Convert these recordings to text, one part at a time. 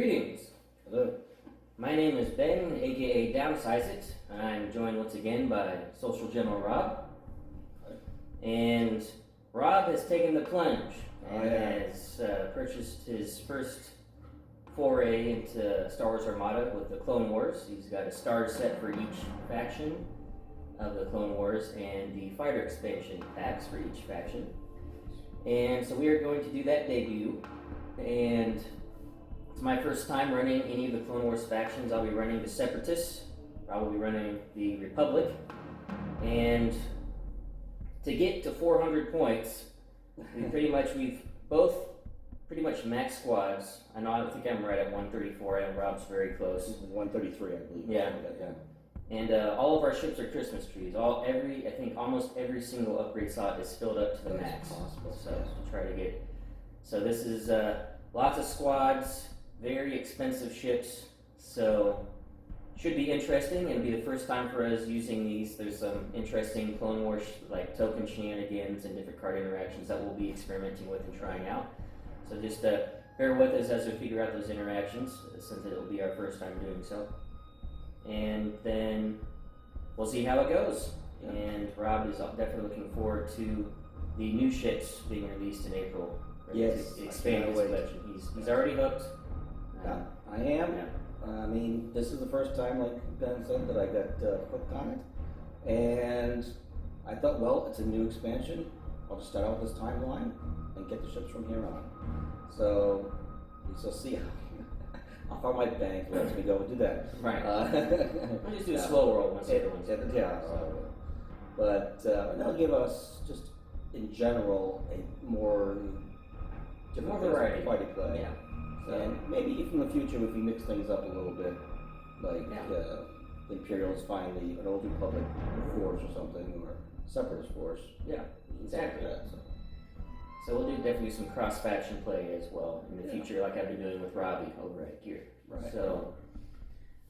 Greetings. Hello. My name is Ben, aka Downsize It. I'm joined once again by Social General Rob. And Rob has taken the plunge and has purchased his first foray into Star Wars Armada with the Clone Wars. He's got a star set for each faction of the Clone Wars and the fighter expansion packs for each faction. And so we are going to do that debut. And it's my first time running any of the Clone Wars factions. I'll be running the Separatists. Rob will be running the Republic. And to get to 400 points, we've both pretty much max squads. I don't think I'm right at 134. I know Rob's very close. 133, I believe. Yeah. And all of our ships are Christmas trees. I think almost every single upgrade slot is filled up to the max. Possible. So to try to get. So this is lots of squads, very expensive ships. So should be interesting. It'll be the first time for us using these. There's some interesting Clone Wars like token shenanigans and different card interactions that we'll be experimenting with and trying out. So just bear with us as we figure out those interactions, since it'll be our first time doing so. And then we'll see how it goes. And Rob is definitely looking forward to the new ships being released in April. Yes, to expand his collection. He's already hooked. Yeah, I am. Yeah. I mean, this is the first time, like Ben said, that I got hooked on it. And I thought, well, it's a new expansion. I'll just start out with this timeline and get the ships from here on. So we shall see how far my bank lets me go and do that. Right. We'll just do a slow roll once everyone's But that'll give us, just in general, a more variety. Party play. Yeah. So, and maybe if in the future, if we mix things up a little bit, like Imperials finally, an Old Republic force or something, or Separatist force. Yeah, exactly. Like that, so we'll do definitely some cross-faction play as well in the future, like I've been doing with Robbie over at Gear. Right. So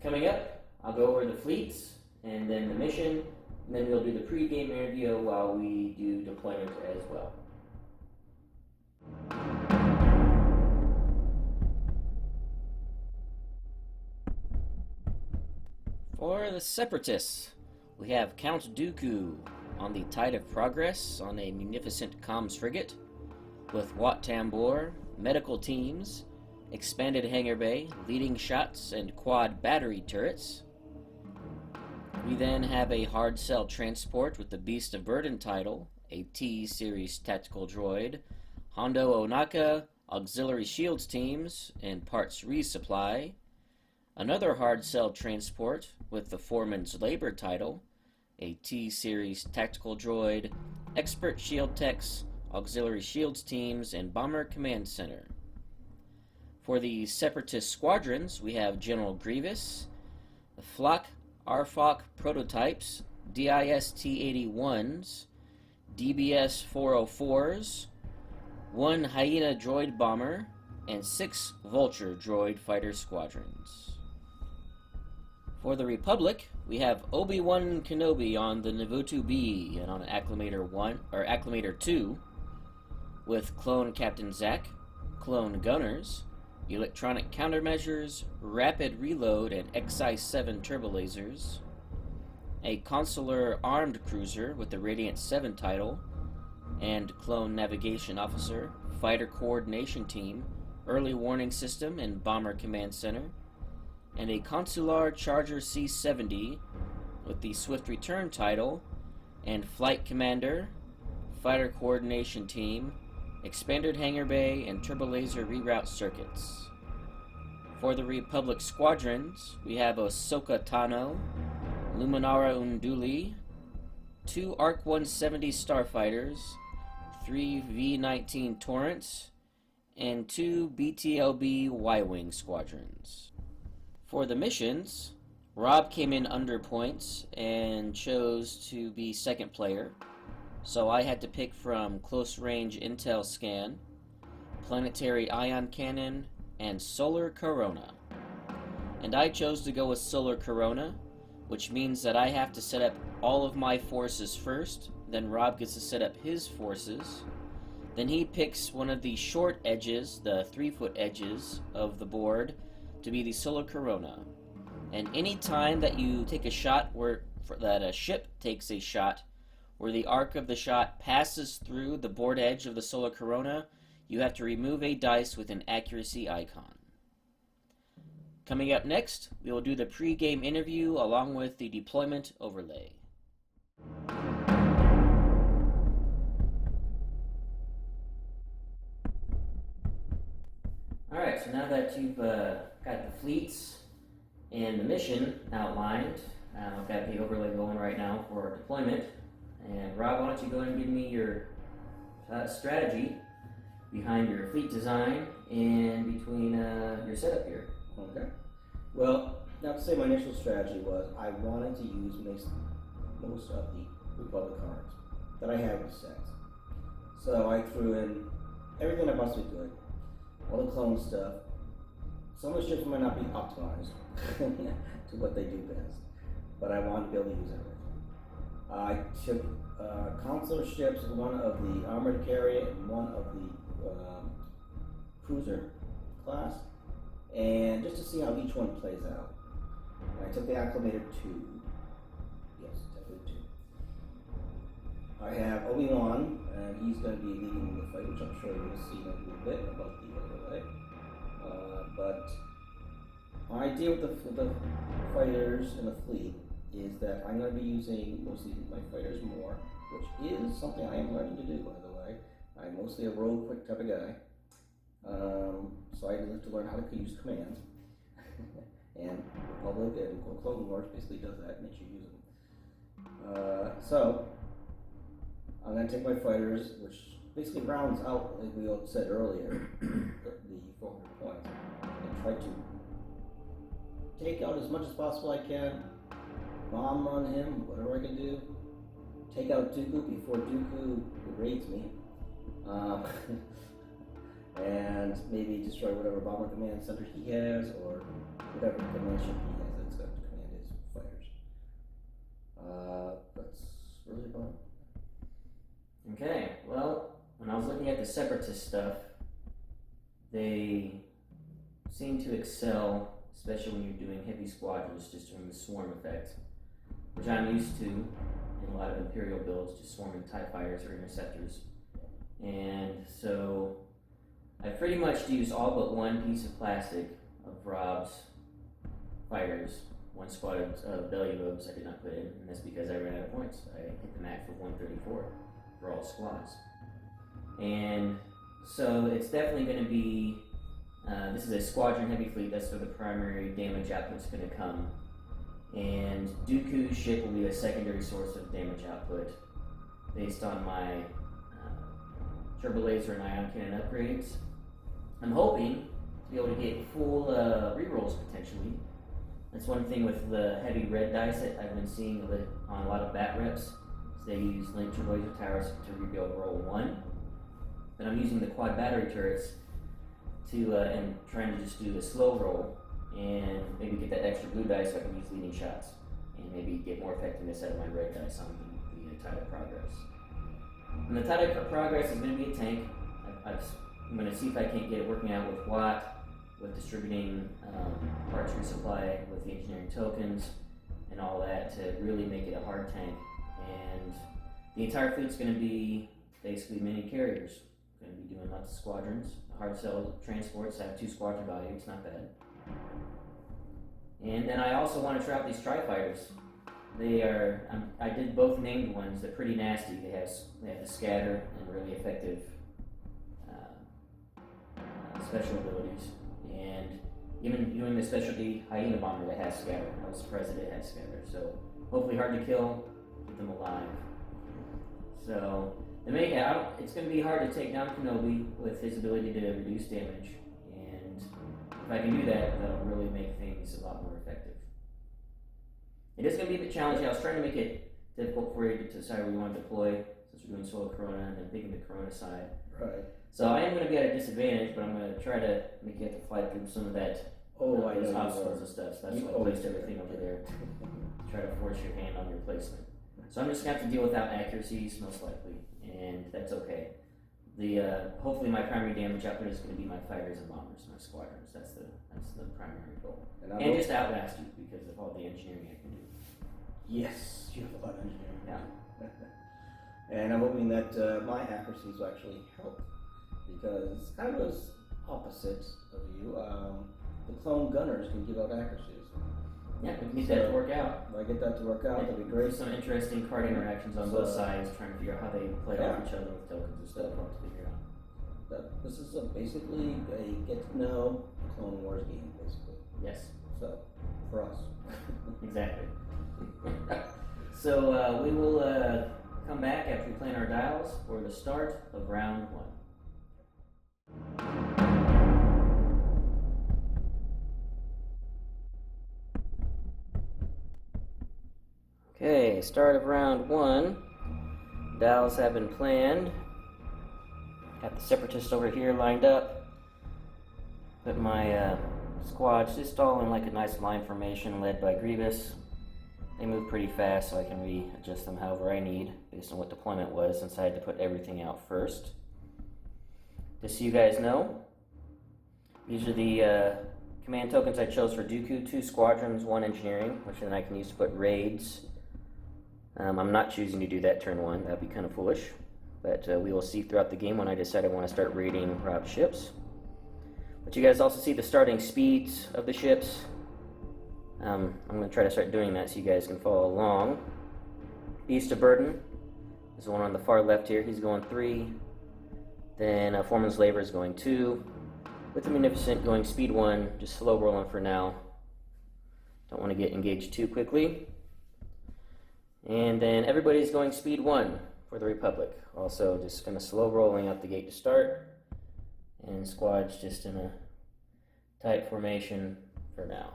coming up, I'll go over the fleets and then the mission, and then we'll do the pre-game interview while we do deployment as well. For the Separatists, we have Count Dooku on the Tide of Progress on a munificent comms frigate with Wat Tambor, medical teams, expanded hangar bay, leading shots, and quad battery turrets. We then have a hard cell transport with the Beast of Burden title, a T-Series tactical droid, Hondo Onaka, auxiliary shields teams, and parts resupply. Another hard cell transport with the Foreman's Labor title, a T-Series tactical droid, expert shield techs, auxiliary shields teams, and bomber command center. For the Separatist squadrons, we have General Grievous, the Flak Arfok prototypes, DIS-T-81s, DBS 404s, 1 Hyena droid bomber, and 6 Vulture droid fighter squadrons. For the Republic, we have Obi-Wan Kenobi on the Navotu B and on Acclimator 1 or Acclimator 2, with Clone Captain Zack, Clone Gunners, Electronic Countermeasures, Rapid Reload, and XI-7 Turbolasers, a Consular Armed Cruiser with the Radiant 7 title, and Clone Navigation Officer, Fighter Coordination Team, Early Warning System, and Bomber Command Center, and a Consular Charger C-70 with the Swift Return title, and Flight Commander, Fighter Coordination Team, Expanded Hangar Bay, and Turbolaser Reroute Circuits. For the Republic Squadrons, we have Ahsoka Tano, Luminara Unduli, 2 ARC-170 Starfighters, 3 V-19 Torrents, and 2 BTLB Y-Wing Squadrons. For the missions, Rob came in under points and chose to be second player, so I had to pick from Close Range Intel Scan, Planetary Ion Cannon, and Solar Corona. And I chose to go with Solar Corona, which means that I have to set up all of my forces first, then Rob gets to set up his forces, then he picks one of the short edges, the 3-foot edges of the board, to be the Solar Corona. And any time that you take a shot that a ship takes a shot where the arc of the shot passes through the board edge of the Solar Corona, you have to remove a dice with an accuracy icon. Coming up next, we will do the pre-game interview along with the deployment overlay. Alright, so now that you've got the fleets and the mission outlined, I've got the overlay going right now for deployment. And Rob, why don't you go ahead and give me your strategy behind your fleet design and between your setup here. Okay. Well, now to say my initial strategy was I wanted to use most of the Republic cards that I have in sets. So I threw in everything that possibly could, all the clone stuff. Some of the ships might not be optimized to what they do best, but I wanted to be able to use everything. I took consular ships, one of the armored carrier and one of the cruiser class, and just to see how each one plays out. And I took the acclimated 2. Yes, definitely 2. I have Obi-Wan, and he's going to be leading the fight, which I'm sure you'll see in a little bit about the overlay. But my idea with the fighters and the fleet is that I'm going to be using mostly my fighters more, which is something I am learning to do, by the way. I'm mostly a rogue quick type of guy. So I have to learn how to use commands. And Republic and Clone Wars basically does that, makes you use them. So I'm going to take my fighters, which basically rounds out, like we all said earlier, the 400 points, and try to take out as much as possible I can, bomb run him, whatever I can do, take out Dooku before Dooku raids me, and maybe destroy whatever bomber command center he has, or whatever command ship he has that's going to command his fighters. That's really about it. Okay, well, when I was looking at the Separatist stuff, they seem to excel, especially when you're doing heavy squadrons, just from the swarm effect, which I'm used to in a lot of Imperial builds, just swarming TIE fighters or interceptors. And so I pretty much used all but one piece of plastic of Rob's fighters. One squad of Belliobes I did not put in, and that's because I ran out of points. I hit the max of 134 for all squads. And so it's definitely going to be, this is a squadron heavy fleet, that's where the primary damage output's going to come. And Dooku's ship will be a secondary source of damage output based on my turbo laser and ion cannon upgrades. I'm hoping to be able to get full rerolls potentially. That's one thing with the heavy red dice that I've been seeing on a lot of Batreps. They use link turboids or towers to rebuild roll 1. But I'm using the quad battery turrets to and trying to just do the slow roll and maybe get that extra blue dice so I can use leading shots and maybe get more effectiveness out of my red dice on the Tide of Progress. And the Tide of Progress is going to be a tank. I'm going to see if I can't get it working out with Watt, with distributing parts resupply, with the engineering tokens, and all that to really make it a hard tank. And the entire fleet's going to be basically mini carriers. Going to be doing lots of squadrons. Hard cell transports. I have 2 squadron value. It's not bad. And then I also want to try out these tri-fighters. They are. I did both named ones. They're pretty nasty. They have the scatter and really effective special abilities. And even doing the specialty hyena bomber that has scatter. I was surprised that it has scatter. So hopefully hard to kill. Keep them alive. So it's going to be hard to take down Kenobi with his ability to reduce damage, and if I can do that, that'll really make things a lot more effective. It is going to be a bit challenging. I was trying to make it difficult for you to decide where you want to deploy, since we're doing Solar Corona and then picking the Corona side. Right. So I am going to be at a disadvantage, but I'm going to try to make you have to fight through some of that those obstacles and stuff. So that's why I placed everything over there to try to force your hand on your placement. So I'm just going to have to deal without accuracies, most likely, and that's okay. hopefully my primary damage output is going to be my fighters and bombers, my squadrons. That's the primary goal. And just outlast you because of all the engineering I can do. Yes, you have a lot of engineering. Yeah. And I'm hoping that my accuracies will actually help, because kind of was opposite of you. The clone gunners can give out accuracies. Yeah, we can get that to work out. If I get that to work out, that'd be great. Some interesting card interactions on both sides, trying to figure out how they play off each other with tokens and stuff. Hard to figure out. This is basically a get to know Clone Wars game, basically. Yes. So, for us. Exactly. So we will come back after we plan our dials for the start of round 1. Okay, start of round 1. Dials have been planned. Got the Separatists over here lined up. Put my squads just all in like a nice line formation led by Grievous. They move pretty fast, so I can readjust them however I need based on what deployment was, since I had to put everything out first. Just so you guys know, these are the command tokens I chose for Dooku: 2 squadrons, 1 engineering, which then I can use to put raids. I'm not choosing to do that turn 1, that'd be kind of foolish, but we will see throughout the game when I decide I want to start raiding robbed ships. But you guys also see the starting speeds of the ships. I'm going to try to start doing that so you guys can follow along. Beast of Burden is the one on the far left here. He's going 3. Then Foreman's Labor is going 2. With the Munificent going speed 1, just slow rolling for now. Don't want to get engaged too quickly. And then everybody's going speed 1 for the Republic. Also just kind of slow rolling out the gate to start. And squads just in a tight formation for now.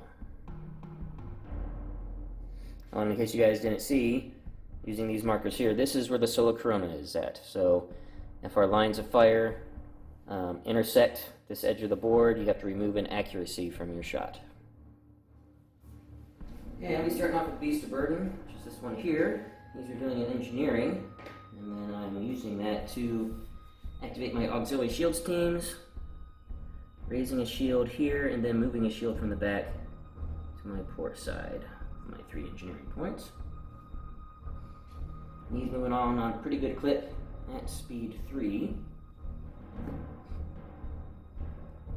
In case you guys didn't see, using these markers here, this is where the Solar Corona is at. So if our lines of fire intersect this edge of the board, you have to remove an accuracy from your shot. Okay, I'll be starting off with Beast of Burden, which is this one here. These are doing an engineering, and then I'm using that to activate my auxiliary shields teams, raising a shield here, and then moving a shield from the back to my port side. My 3 engineering points. He's moving on a pretty good clip at speed 3.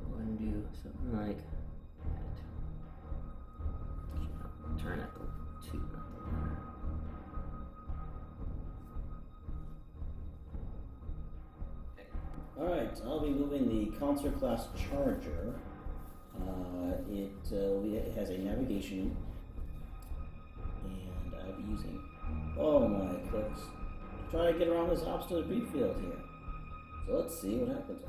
Go ahead and do something like that. Turn at the 2, not the 1. Alright, I'll be moving the Concert Class Charger. It has a navigation, and I'll be using all my clicks to try to get around this obstacle field here. So let's see what happens.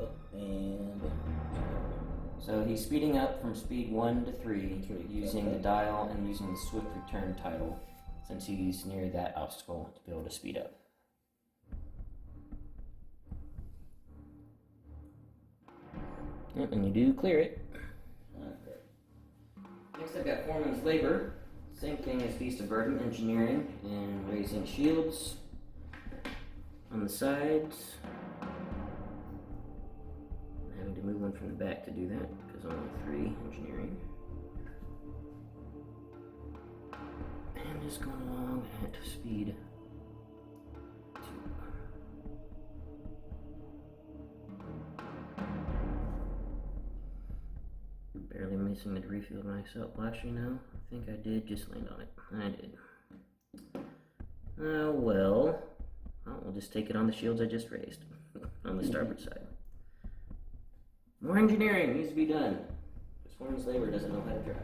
So he's speeding up from speed 1 to 3 using the dial and using the swift return title, since he's near that obstacle to be able to speed up. Yep, and you do clear it. Okay. Next I've got Foreman's Labor. Same thing as Beast of Burden, engineering and raising shields on the sides. I'm having to move one from the back to do that because I'm on 3 engineering. And just going along at speed 2. Barely missing the debris field myself. Well, actually, no. I think I did just land on it. I did. Well, we'll just take it on the shields I just raised on the starboard side. More engineering needs to be done. This Foreman's Labor doesn't know how to drive.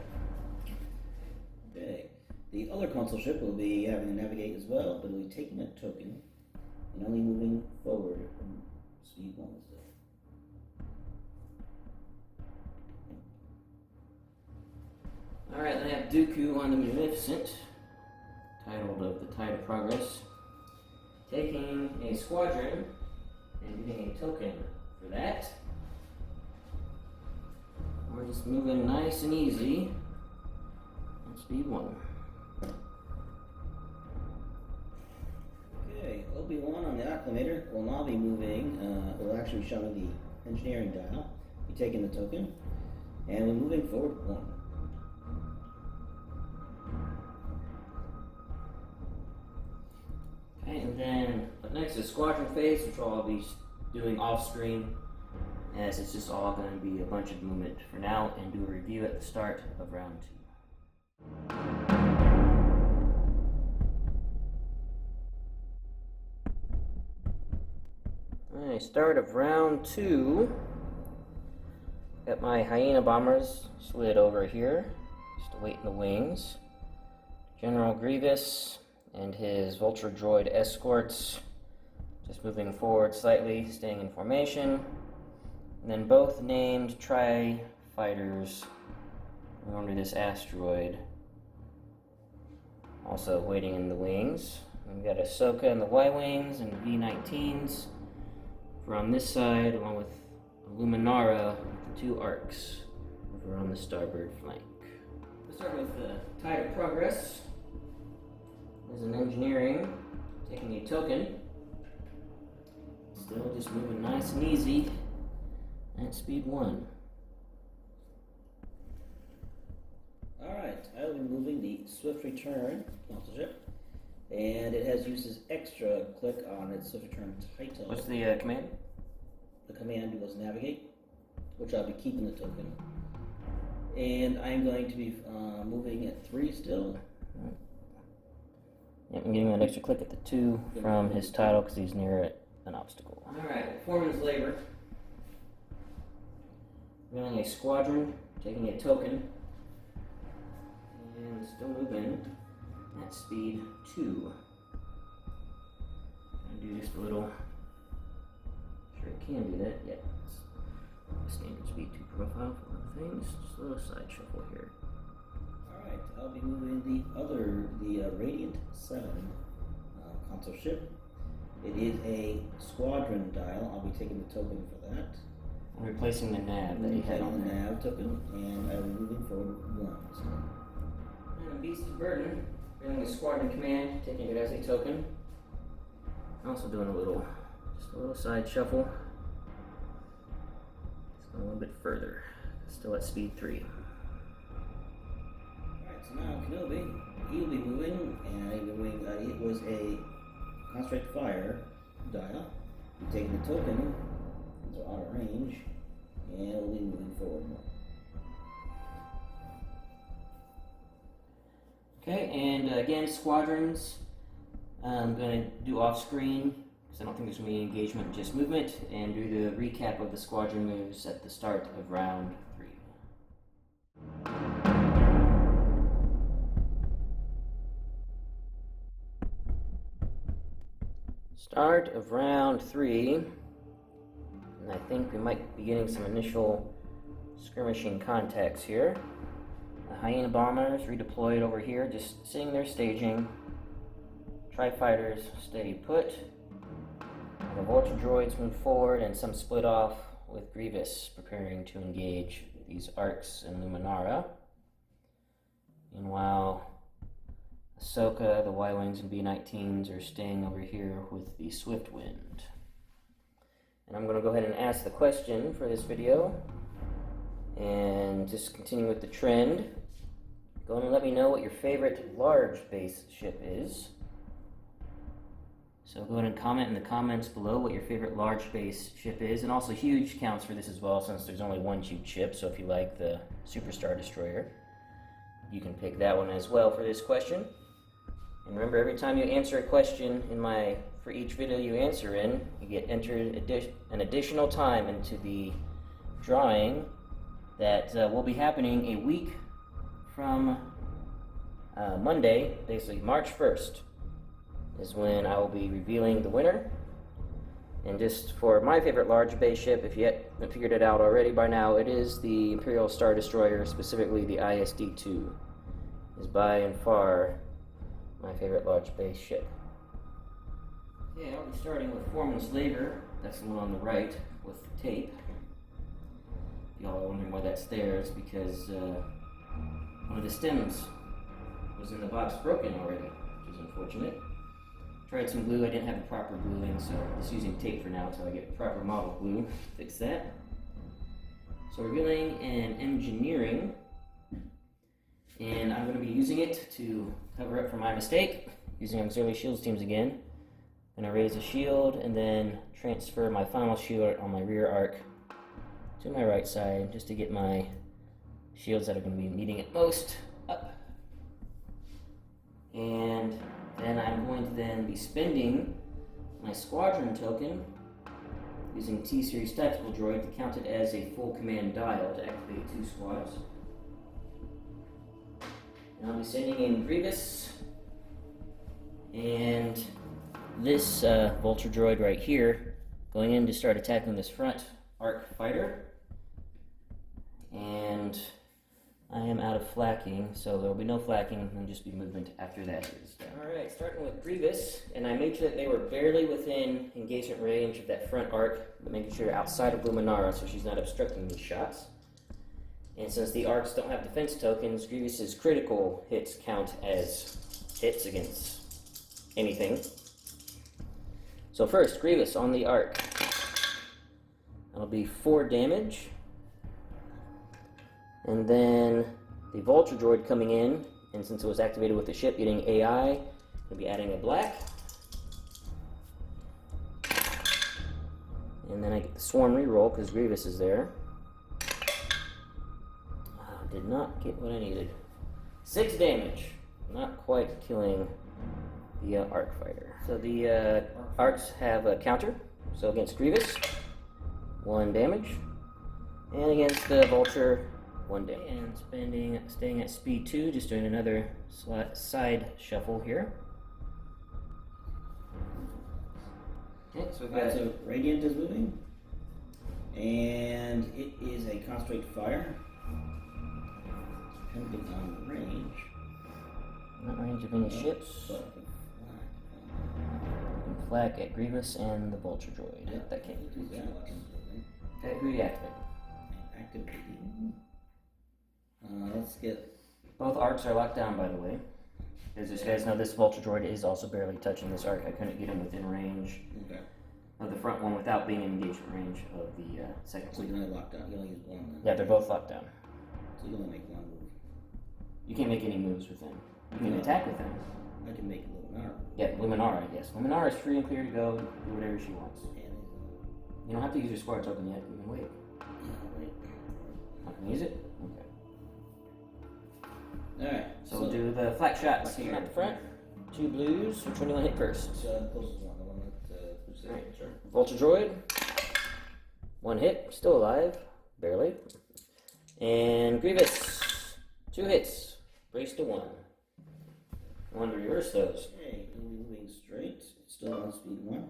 Okay. The other console ship will be having to navigate as well, but it will be taking a token and only moving forward from speed 1 still. Alright, then I have Dooku on the Munificent, titled of the Tide of Progress, taking a squadron and getting a token for that. We're just moving nice and easy on speed 1. Okay, Obi-Wan on the Acclimator will now be moving, will actually be showing the engineering dial, be taking the token, and we're moving forward 1. Okay, and then up next is squadron phase, which I'll be doing off screen, as it's just all going to be a bunch of movement for now, and do a review at the start of round 2. Alright, start of round 2. Got my Hyena bombers slid over here, just awaiting the wings. General Grievous and his Vulture droid escorts just moving forward slightly, staying in formation. And then both named tri-fighters under this asteroid, also waiting in the wings. We've got Ahsoka and the Y-Wings and the V-19s on this side, along with Luminara with the 2 arcs over on the starboard flank. Let's start with the Tide of Progress. There's an engineering, taking a token. Still just moving nice and easy at speed 1. Alright, I'll be moving the Swift Return console ship, and it uses extra click on its Swift Return title. What's the command? The command was navigate, which I'll be keeping the token. And I'm going to be moving at 3 still. Yep, I'm getting that extra click at the 2 from his title because he's near an obstacle. Alright, foreman's labor. Running a squadron, taking a token, and still moving at speed 2. Gonna do just a little. Sure, it can do that. Yeah, it's standard speed 2 profile for other things. Just a little side shuffle here. Alright, I'll be moving the Radiant 7 console ship. It is a squadron dial. I'll be taking the token for that. I'm replacing the nav that he had on the there. nav token, and I'm moving forward 1. So. And Beast of Burden, bringing the squadron command, taking it as a token. Also doing just a little side shuffle. Just going a little bit further. Still at speed 3. Alright, so now Kenobi, he'll be moving, and he'll be moving, it was a concentrate fire dial. I'm taking the token into out of range, and we'll be moving forward more. Okay, and again, squadrons. I'm going to do off screen because I don't think there's going to be any engagement, just movement, and do the recap of the squadron moves at the start of round 3. Start of round 3, and I think we might be getting some initial skirmishing contacts here. The Hyena bombers redeployed over here, just sitting there staging. Tri-fighters stay put. The Vulture droids move forward, and some split off with Grievous preparing to engage these arcs and Luminara. Meanwhile, Ahsoka, the Y-Wings, and B-19s are staying over here with the Swift Wind. And I'm going to go ahead and ask the question for this video, and just continue with the trend. Go ahead and let me know what your favorite large base ship is. So go ahead and comment in the comments below what your favorite large base ship is, and also huge counts for this as well, since there's only one huge ship. So if you like the Super Star Destroyer, you can pick that one as well for this question. And remember, every time you answer a question for each video you answer in, you get entered an additional time into the drawing that will be happening a week from Monday, basically March 1st, is when I will be revealing the winner. And just for my favorite large base ship, if you haven't figured it out already by now, it is the Imperial Star Destroyer, specifically the ISD-2. Is by and far my favorite large base ship. Okay, I'll be starting with Foreman's Labor. That's the one on the right with the tape. If y'all are wondering why that's there, it's because one of the stems was in the box broken already, which is unfortunate. Tried some glue. I didn't have the proper glue in, so I'm just using tape for now until I get proper model glue. Fix that. So revealing and engineering, and I'm going to be using it to cover up for my mistake. Using auxiliary shields teams again. I'm going to raise a shield and then transfer my final shield on my rear arc to my right side just to get my shields that are going to be needing it most up. And then I'm going to then be spending my squadron token using T-Series Tactical Droid to count it as a full command dial to activate 2 squads. And I'll be sending in Grievous and this Vulture Droid right here, going in to start attacking this front arc fighter. And I am out of flakking, so there will be no flakking, and just be movement after that is done. Alright, starting with Grievous, and I made sure that they were barely within engagement range of that front arc, but making sure outside of Luminara so she's not obstructing these shots. And since the arcs don't have defense tokens, Grievous's critical hits count as hits against anything. So first, Grievous on the arc. That'll be 4 damage. And then the Vulture Droid coming in, and since it was activated with the ship getting AI, we'll be adding a black. And then I get the Swarm reroll because Grievous is there. Did not get what I needed. 6 damage. Not quite killing the arc fighter. So the arcs have a counter. So against Grievous, 1 damage. And against the Vulture, 1 damage. And staying at speed 2, just doing another side shuffle here. Okay, so we've got So Radiant is moving, and it is a concentrate fire. Depending on range. Not range of any ships. But You can flak at Grievous and the Vulture Droid. yeah, That can't do be that. Okay, who do you activate? Activating. Let's get. Both arcs are locked down, by the way. As you guys know, this Vulture Droid is also barely touching this arc. I couldn't get him within range of the front one without being in engagement range of the second So one. you can only lock down. You only use 1 then. Yeah, they're both locked down. So you only make 1 move. You can't make any moves with him. You can attack with him. I can make a little arm. Yeah, Luminara, yes. Luminara is free and clear to go, do whatever she wants. You don't have to use your squad token yet. You can wait. Wait. Not gonna use it? Okay. Alright. So we'll do the flak shots here at the front. 2 blues. Which one do you want to hit first? So closest one, the one that puts Alright. Sure. Vulture Droid. 1 hit. Still alive. Barely. And Grievous. 2 hits. Brace to 1. I want to reverse those. Okay, we'll be moving straight. Still on speed 1.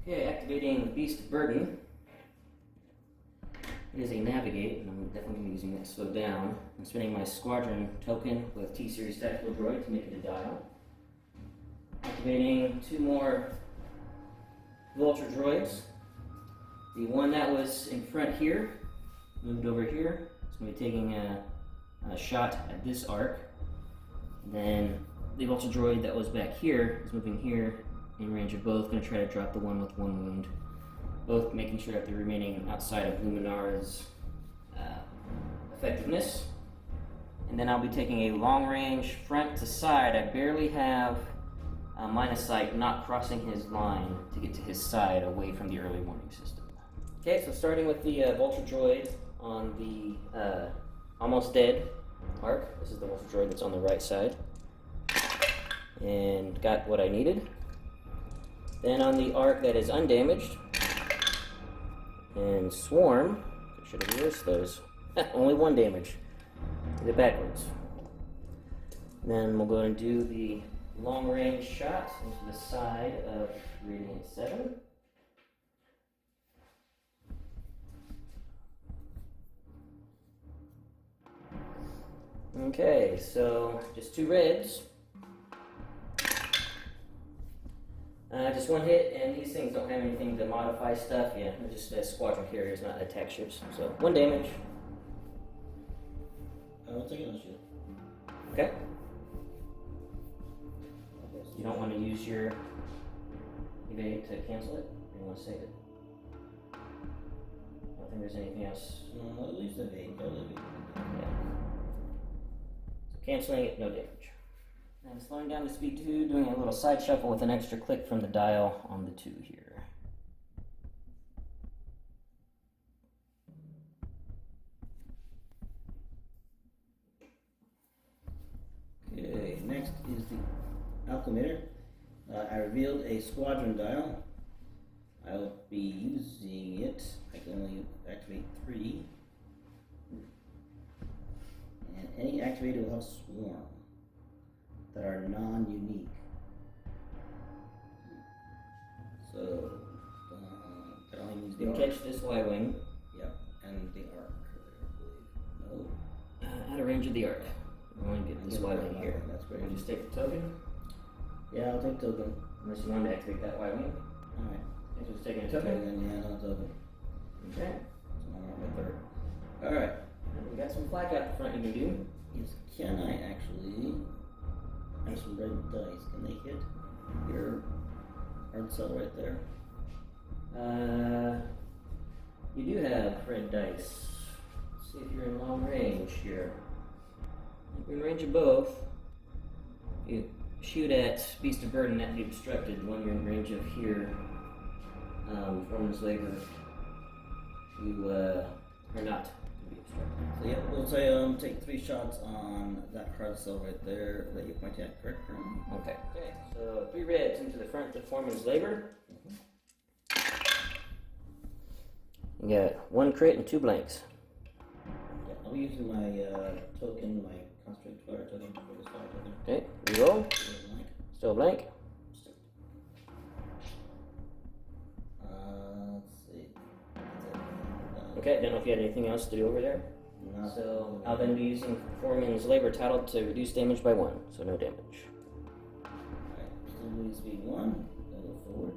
Okay, activating Beast Burden. It is a navigate, and I'm definitely going to be using that to slow down. I'm spending my squadron token with T-Series Tactical Droid to make it a dial. Activating 2 more Vulture Droids. The one that was in front here moved over here. It's going to be taking a shot at this arc. And then the Vulture Droid that was back here is moving here in range of both. Going to try to drop the one with 1 wound. Both making sure that they're remaining outside of Luminara's effectiveness. And then I'll be taking a long range front to side. I barely have line of sight, not crossing his line to get to his side away from the early warning system. Okay, so starting with the Vulture Droid on the almost dead arc. This is the Vulture Droid that's on the right side. And got what I needed. Then on the arc that is undamaged, and Swarm, I should have reversed those. Only 1 damage. Did it backwards. Then we'll go and do the long range shot into the side of Radiant 7. Okay, so just 2 reds. Just 1 hit, and these things don't have anything to modify stuff. Yeah, they're just squadron carriers, not attack ships. So 1 damage. I'll take it on shield. Okay. You don't want to use your evade to cancel it? Or you want to save it? I don't think there's anything else. No, at least evade. Yeah. So canceling it, no damage. And slowing down to speed 2, doing a little side shuffle with an extra click from the dial on the 2 here. Okay, next is the Alchemator. I revealed a squadron dial. I'll be using it. I can only activate 3. And any activator will have swarm that are non-unique. So, that only means the You arc. catch this Y-Wing. Yep, and the arc, I believe. No. Out of range of the arc. I'm going to get this Y-Wing here. That's great. I'll just take the token. Yeah, I'll take token. Unless you want to activate that Y-Wing. Alright. So just taking a token. Then, yeah, no token. Okay. So I'm on my third. Alright. And we got some flak out the front you can do. Yes, can I actually have some red dice? Can they hit your hard cell right there? You do have red dice. Let's see if you're in long range here. If you're in range of both. You shoot at Beast of Burden, that be obstructed. When you're in range of here, Foreman's Labor, you are not to be obstructed. So yeah, we'll say take 3 shots on that hard cell right there that you're pointing at, correct? Okay. Okay. So 3 reds into the front of Foreman's Labor. You got 1 crit and 2 blanks. Yeah, I'll be using my token, my concentrate fire token for this fire token. Okay, reroll. Still blank. Let's see. Okay, don't know if you had anything else to do over there. No. So I'll then be using Foreman's Labor title to reduce damage by 1, so no damage. Alright, still moving speed 1. Go forward.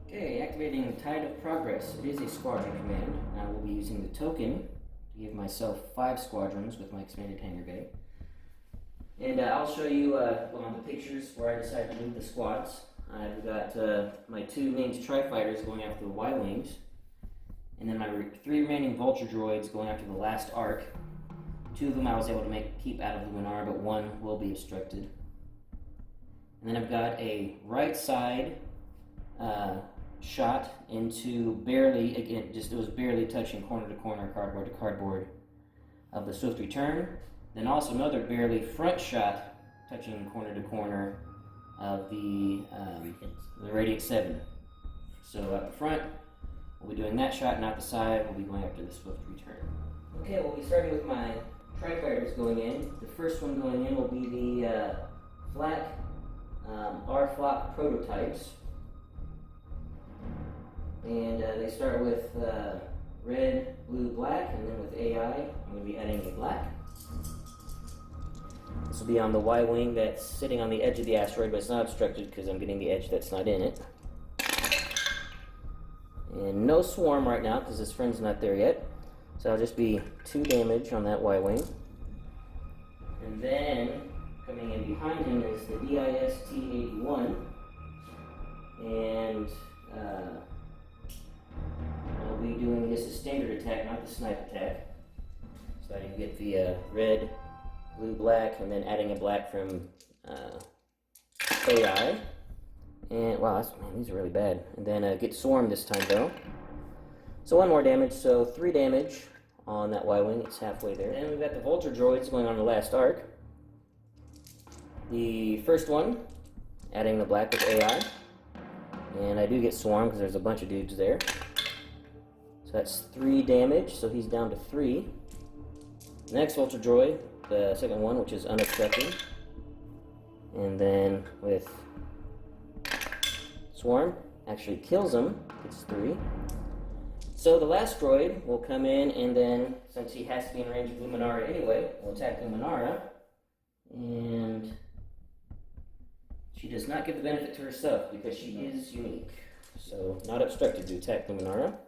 Okay, activating Tide of Progress. It is a squadron command. I will be using the token to give myself 5 squadrons with my expanded hangar bay. And I'll show you on the pictures where I decide to move the squads. I've got my 2 named Tri-Fighters going after the Y-Wings, and then my 3 remaining Vulture droids going after the last arc. 2 of them I was able to keep out of the Luminara, but 1 will be obstructed. And then I've got a right side shot into barely, again, it was barely touching corner to corner, cardboard to cardboard of the Swift Return. Then also another barely front shot touching corner to corner of the Radiant 7. So out the front, we'll be doing that shot, and out the side, we'll be going after the Swift Return. Okay, we'll be starting with my Tri-Fighters going in. The first one going in will be the flak R-Flop prototypes. And they start with red, blue, black, and then with AI, I'm going to be adding a black. This will be on the Y-Wing that's sitting on the edge of the asteroid, but it's not obstructed because I'm getting the edge that's not in it. And no swarm right now because his friend's not there yet. So I'll just be 2 damage on that Y-Wing. And then, coming in behind him is the DIS-T-81. And I'll be doing this as standard attack, not the snipe attack. So I can get the red, blue, black, and then adding a black from AI. And wow, man, these are really bad. And then get swarmed this time though. So 1 more damage, so 3 damage on that Y-Wing. It's halfway there. And we've got the Vulture droids going on the last arc. The first one, adding the black with AI. And I do get swarmed because there's a bunch of dudes there. So that's 3 damage, so he's down to 3. The next Vulture droid, the second one, which is unobstructed. And then with Swarm, actually kills him, gets 3. So the last droid will come in, and then, since he has to be in range of Luminara anyway, will attack Luminara. And she does not give the benefit to herself because she is unique. So not obstructed to attack Luminara.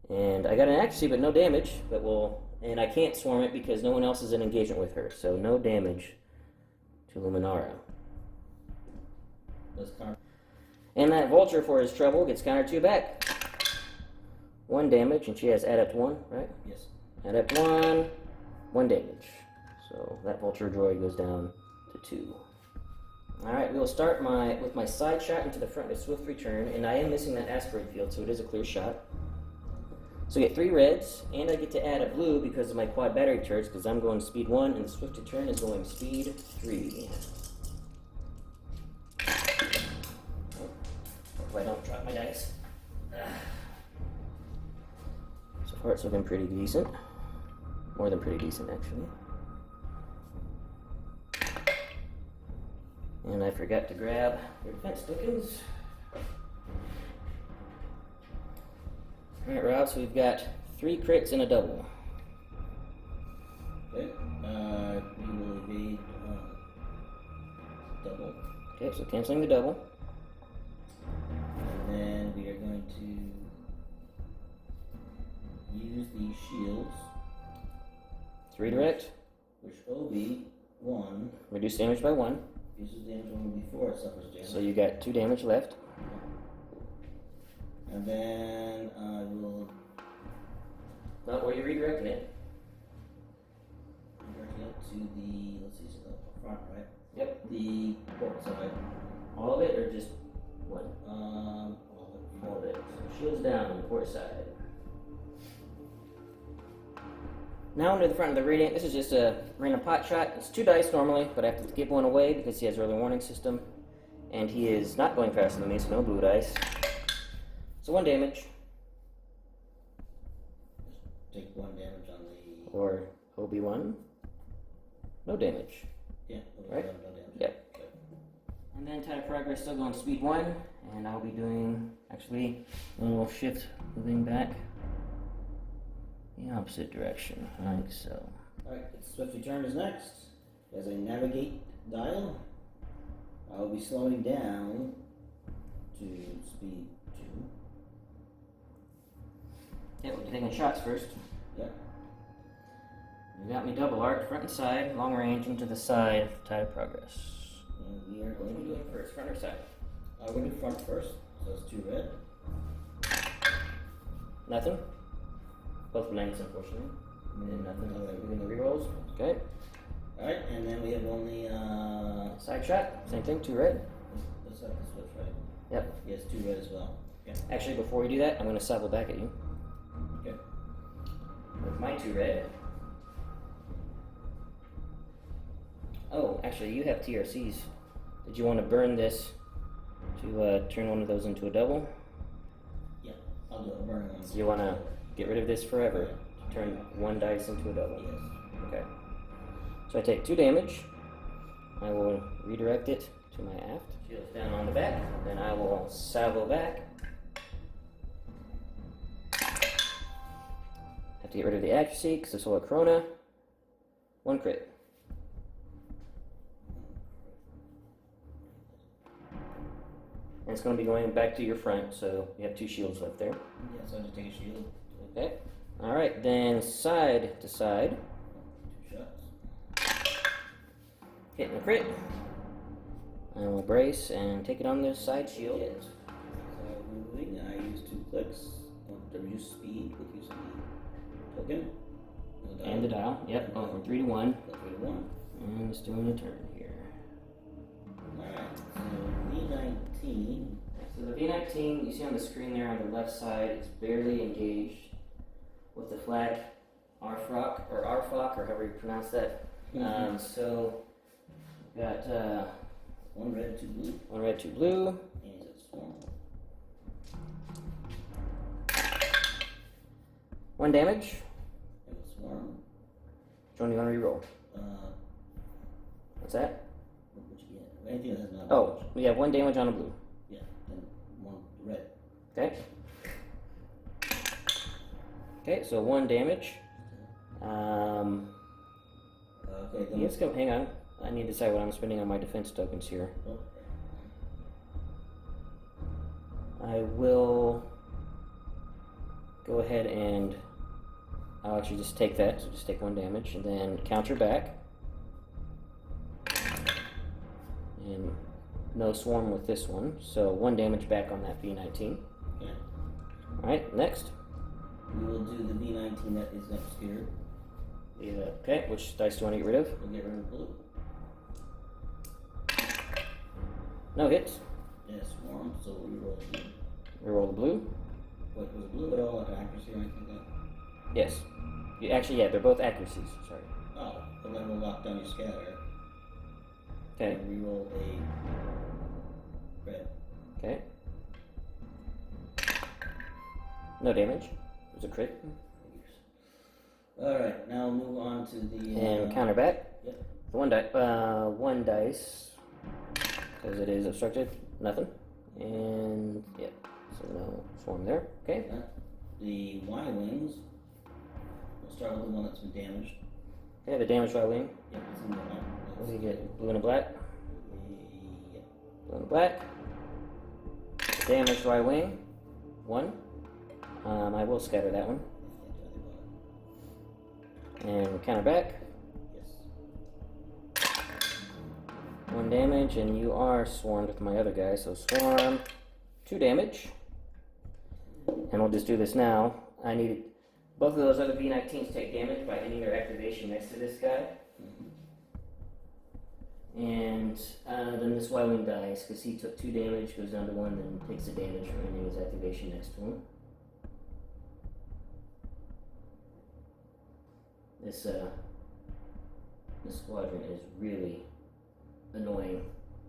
And I got an accuracy but no damage, but we'll And I can't swarm it because no one else is in engagement with her, so no damage to Luminara. And that Vulture, for his trouble, gets counter 2 back. 1 damage, and she has Adept 1, right? Yes. Adept 1, 1 damage. So that Vulture droid goes down to 2. Alright, we will start with my side shot into the front with Swift Return, and I am missing that asteroid field, so it is a clear shot. So I get 3 reds, and I get to add a blue because of my quad battery turrets, because I'm going speed 1, and the Swift Return is going speed 3. Hope I don't drop my dice. So far it's looking pretty decent. More than pretty decent, actually. And I forgot to grab your defense tokens. Alright, Rob, so we've got 3 crits and a double. Okay. We will evade double. Okay, so canceling the double. And then we are going to use the shields. 3 direct. Which Obi-Wan Reduce damage by 1. uses damage only before it suffers damage. So you got 2 damage left. And then I will Not where you're redirecting it. direct it to the, let's see, so the front, right? Yep. The port side. All of it or just one? All All of it. So shields down on the port side. Now under the front of the Radiant, this is just a random pot shot. It's 2 dice normally, but I have to give 1 away because he has early warning system. And he is not going faster than me, so no blue dice. So 1 damage. Take 1 damage on the... Or Obi-Wan. No damage. Yeah, Right? no damage. Yep. Okay. And then Tide of Progress still going speed 1. And I'll be doing, actually, a little shift moving back the opposite direction, like so. Alright, Swift Return is next. As I navigate dial, I'll be slowing down to speed 2. Yeah, we're taking shots first. Yep. You got me double arc, front and side, long range into the side, Tide of Progress. And we are What are going we to doing first, front or side? We're going to do front first, so it's 2 red. Nothing? Both blanks, unfortunately. And nothing. Nothing. We're doing the rerolls. Okay. Alright, and then we have only, Side shot, same thing, 2 red. let's have the switch, right? Yep. Yes, 2 red as well. Okay. Actually, before we do that, I'm going to cycle back at you. Okay. With my 2 red. Oh, actually, you have TRCs. Did you want to burn this to turn one of those into a double? Yeah, I'll do a burning one. So you want to get rid of this forever? Turn 1 dice into a double. Yes. Okay. So I take 2 damage. I will redirect it to my aft. Shields down on the back. Then I will salvo back. Have to get rid of the accuracy because this will a Corona. 1 crit. And it's going to be going back to your front, so you have 2 shields left there. Yeah, so I just take a shield. Okay. Alright, then side to side. 2 shots. Hitting a crit. I will brace and take it on the side shield. So moving, I use 2 clicks. To reduce speed with use the token. And the dial. Yep, going from 3 to 1. 3 to 1. And it's doing a turn here. Alright, so V19. So the V19 you see on the screen there on the left side is barely engaged with the flag RFROC or RFOC or however you pronounce that. So we've got 1 red, 2 blue. 1 red, 2 blue. And he's at swarm. 1 damage. And a swarm. Which one do you want to reroll? What's that? What would you get? Anything that has not. Oh, we have 1 damage on a blue. Yeah, and 1 red. Okay. Okay, so 1 damage. Okay, then. Let's go. Hang on. I need to decide what I'm spending on my defense tokens here. Oh, I will go ahead and I'll actually just take that, so just take 1 damage, and then counter back. And no swarm with this one, so 1 damage back on that V19. Okay. Alright, next. We will do the V19 that is next here. Yeah, okay, which dice do you want to get rid of? We'll get rid of blue. No hits. Yes, swarm, so we roll blue. Reroll the blue. What, was blue at all an accuracy or anything like that? Yes. Actually, yeah, they're both accuracies, sorry. Oh, but then we'll lock down your scatter. Okay. And reroll a red. Okay. No damage. It was a crit. Alright, now move on to the... And counter back. Yep. One dice. Because it is obstructed. Nothing. And, yeah. So no swarm there. Okay. The Y-wings. We'll start with the one that's been damaged. Okay, the damage Y-wing. Yep, it's in the one. What does he get? Blue and a black? Yep. Blue and a black. Damage Y-wing. 1. I will scatter that one. And counter back. Yes. 1 damage, and you are swarmed with my other guy, so swarm. 2 damage. And we'll just do this now. I need both of those other V19s take damage by ending their activation next to this guy. And then this Y-Wing dies because he took 2 damage, goes down to 1, then takes the damage for ending his activation next to him. This squadron is really annoying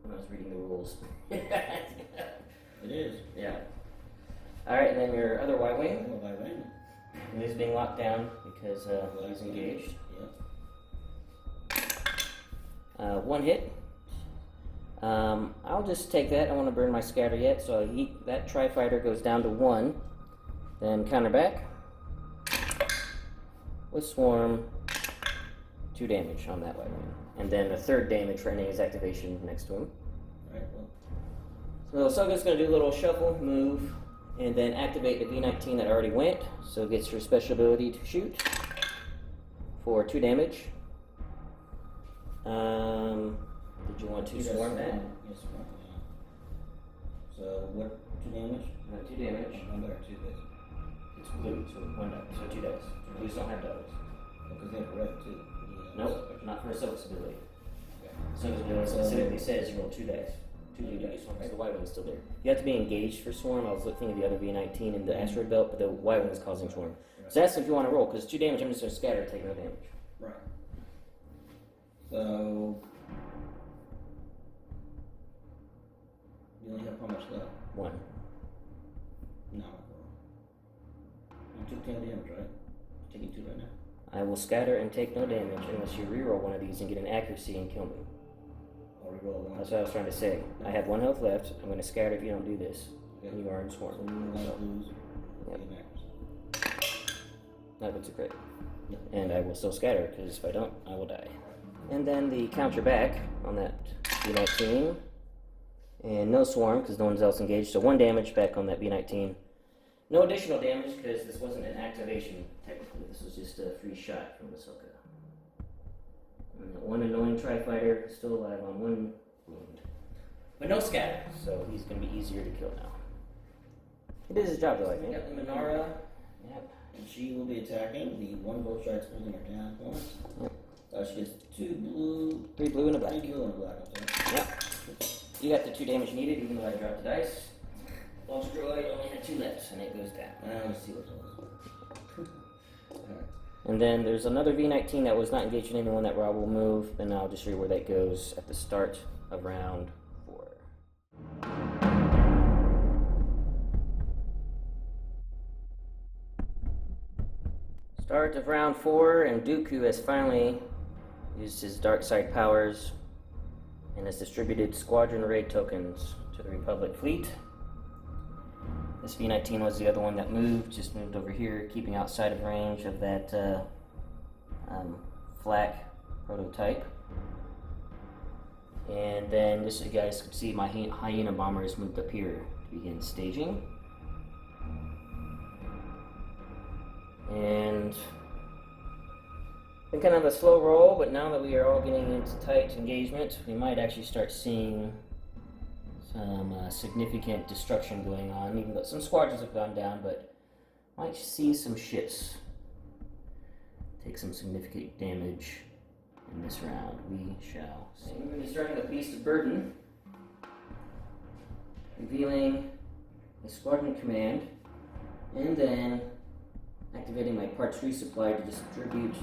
when I was reading the rules. It is. Yeah. Alright, and then your other Y-Wing. Oh, Y-Wing. He's being locked down because he's engaged. Yep. 1 hit. I'll just take that. I don't want to burn my scatter yet, so that Tri-Fighter goes down to 1. Then counter back. With swarm. 2 damage on that Y-Wing. And then a 3rd damage for ending his activation next to him. Alright, well. So Ahsoka's going to do a little shuffle, move, and then activate the V19 that already went. So it gets her special ability to shoot for 2 damage. Did you want to swarm that? Yes, swarm, yeah. So, what, 2 damage? 2 damage. One or 2 dice. It's blue, so 1 die, so 2 dice. Blues don't have doubles. Because they have red, too. Yeah. Nope, not for Ahsoka's ability. Okay. Ahsoka's ability specifically says you roll 2 dice. 2 blue dice, so the Y-Wing is still there. You have to be engaged for swarm. I was looking at the other V19 in the asteroid belt, but the Y-Wing is causing swarm. Right. So that's if you want to roll, because 2 damage, I'm just going to scatter, take no damage. Right. So... You only have how much left? 1. No. You took 10 damage, right? Taking 2 right now? I will scatter and take no damage unless you reroll one of these and get an accuracy and kill me. I'll reroll one. That's what I was trying to say. I have 1 health left. I'm going to scatter if you don't do this. Okay. And you are in swarm. So you want to lose. Yep. Get an accuracy. That was a crit. Yep. And I will still scatter, because if I don't, I will die. And then the counter back on that B19. And no swarm, because no one's else engaged. So 1 damage back on that B19. No additional damage, because this wasn't an activation, technically. This was just a free shot from Ahsoka. And that 1 annoying Tri-Fighter still alive on 1 wound. But no scatter, so he's going to be easier to kill now. He did his job, though, I think. Got the Minara. Yep. And she will be attacking the 1 bolt strike's holding her down points. Yep. She gets 2 blue. 3 blue and a black. 3 blue and a black, I'm sorry. Yep. You got the 2 damage needed, even though I dropped the dice. Launch droid only had 2 left, and it goes down. Let's see what's on this. Alright. And then there's another V19 that was not engaged in anyone that Rob will move, and I'll just show you where that goes at the start of round 4. Start of round 4, and Dooku has finally used his dark side powers and has distributed squadron raid tokens to the Republic fleet. This V19 was the other one that moved, just moved over here, keeping outside of range of that flak prototype. And then this, you guys can see my hyena bomber has moved up here to begin staging. And Been kind of a slow roll, but now that we are all getting into tight engagement, we might actually start seeing some significant destruction going on, even though some squadrons have gone down, but might see some ships take some significant damage in this round. We shall see. We're going to be starting with Beast of Burden, revealing a squadron command, and then activating my parts resupply to distribute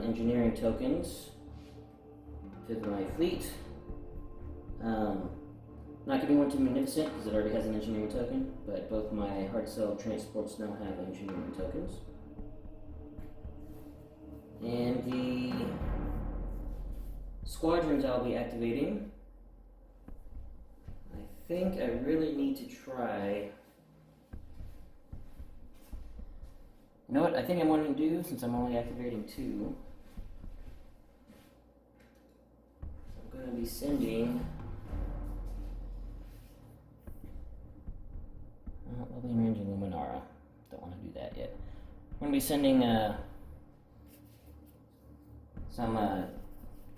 engineering tokens to my fleet. Not giving one to Magnificent because it already has an engineering token, but both my hard cell transports now have engineering tokens. And the squadrons I'll be activating, I think I really need to try. You know what I think I'm wanting to do, since I'm only activating 2. I'm going to be sending. I'll be arranging Luminara. Don't want to do that yet. I'm going to be sending some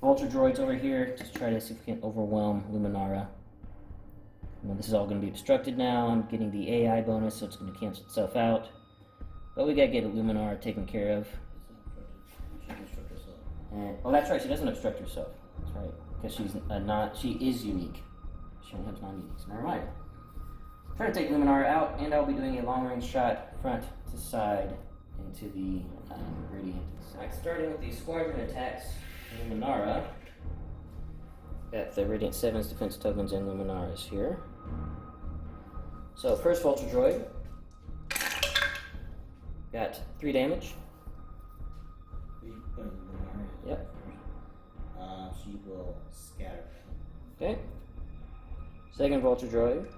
Vulture droids over here to try to see if we can overwhelm Luminara. This is all going to be obstructed now. I'm getting the AI bonus, so it's going to cancel itself out. But we got to get Luminara taken care of. And, oh, that's right. She doesn't obstruct herself. That's right, because she's not. She is unique. She only has non-uniques. Never mind. Try to take Luminara out, and I'll be doing a long-range shot front to side into the Radiant. Alright, starting with the squadron attacks, Luminara. Got the Radiant 7's defense tokens and Luminara's here. So, first Vulture Droid. Got 3 damage. Yep. She will scatter. Okay. Second Vulture Droid.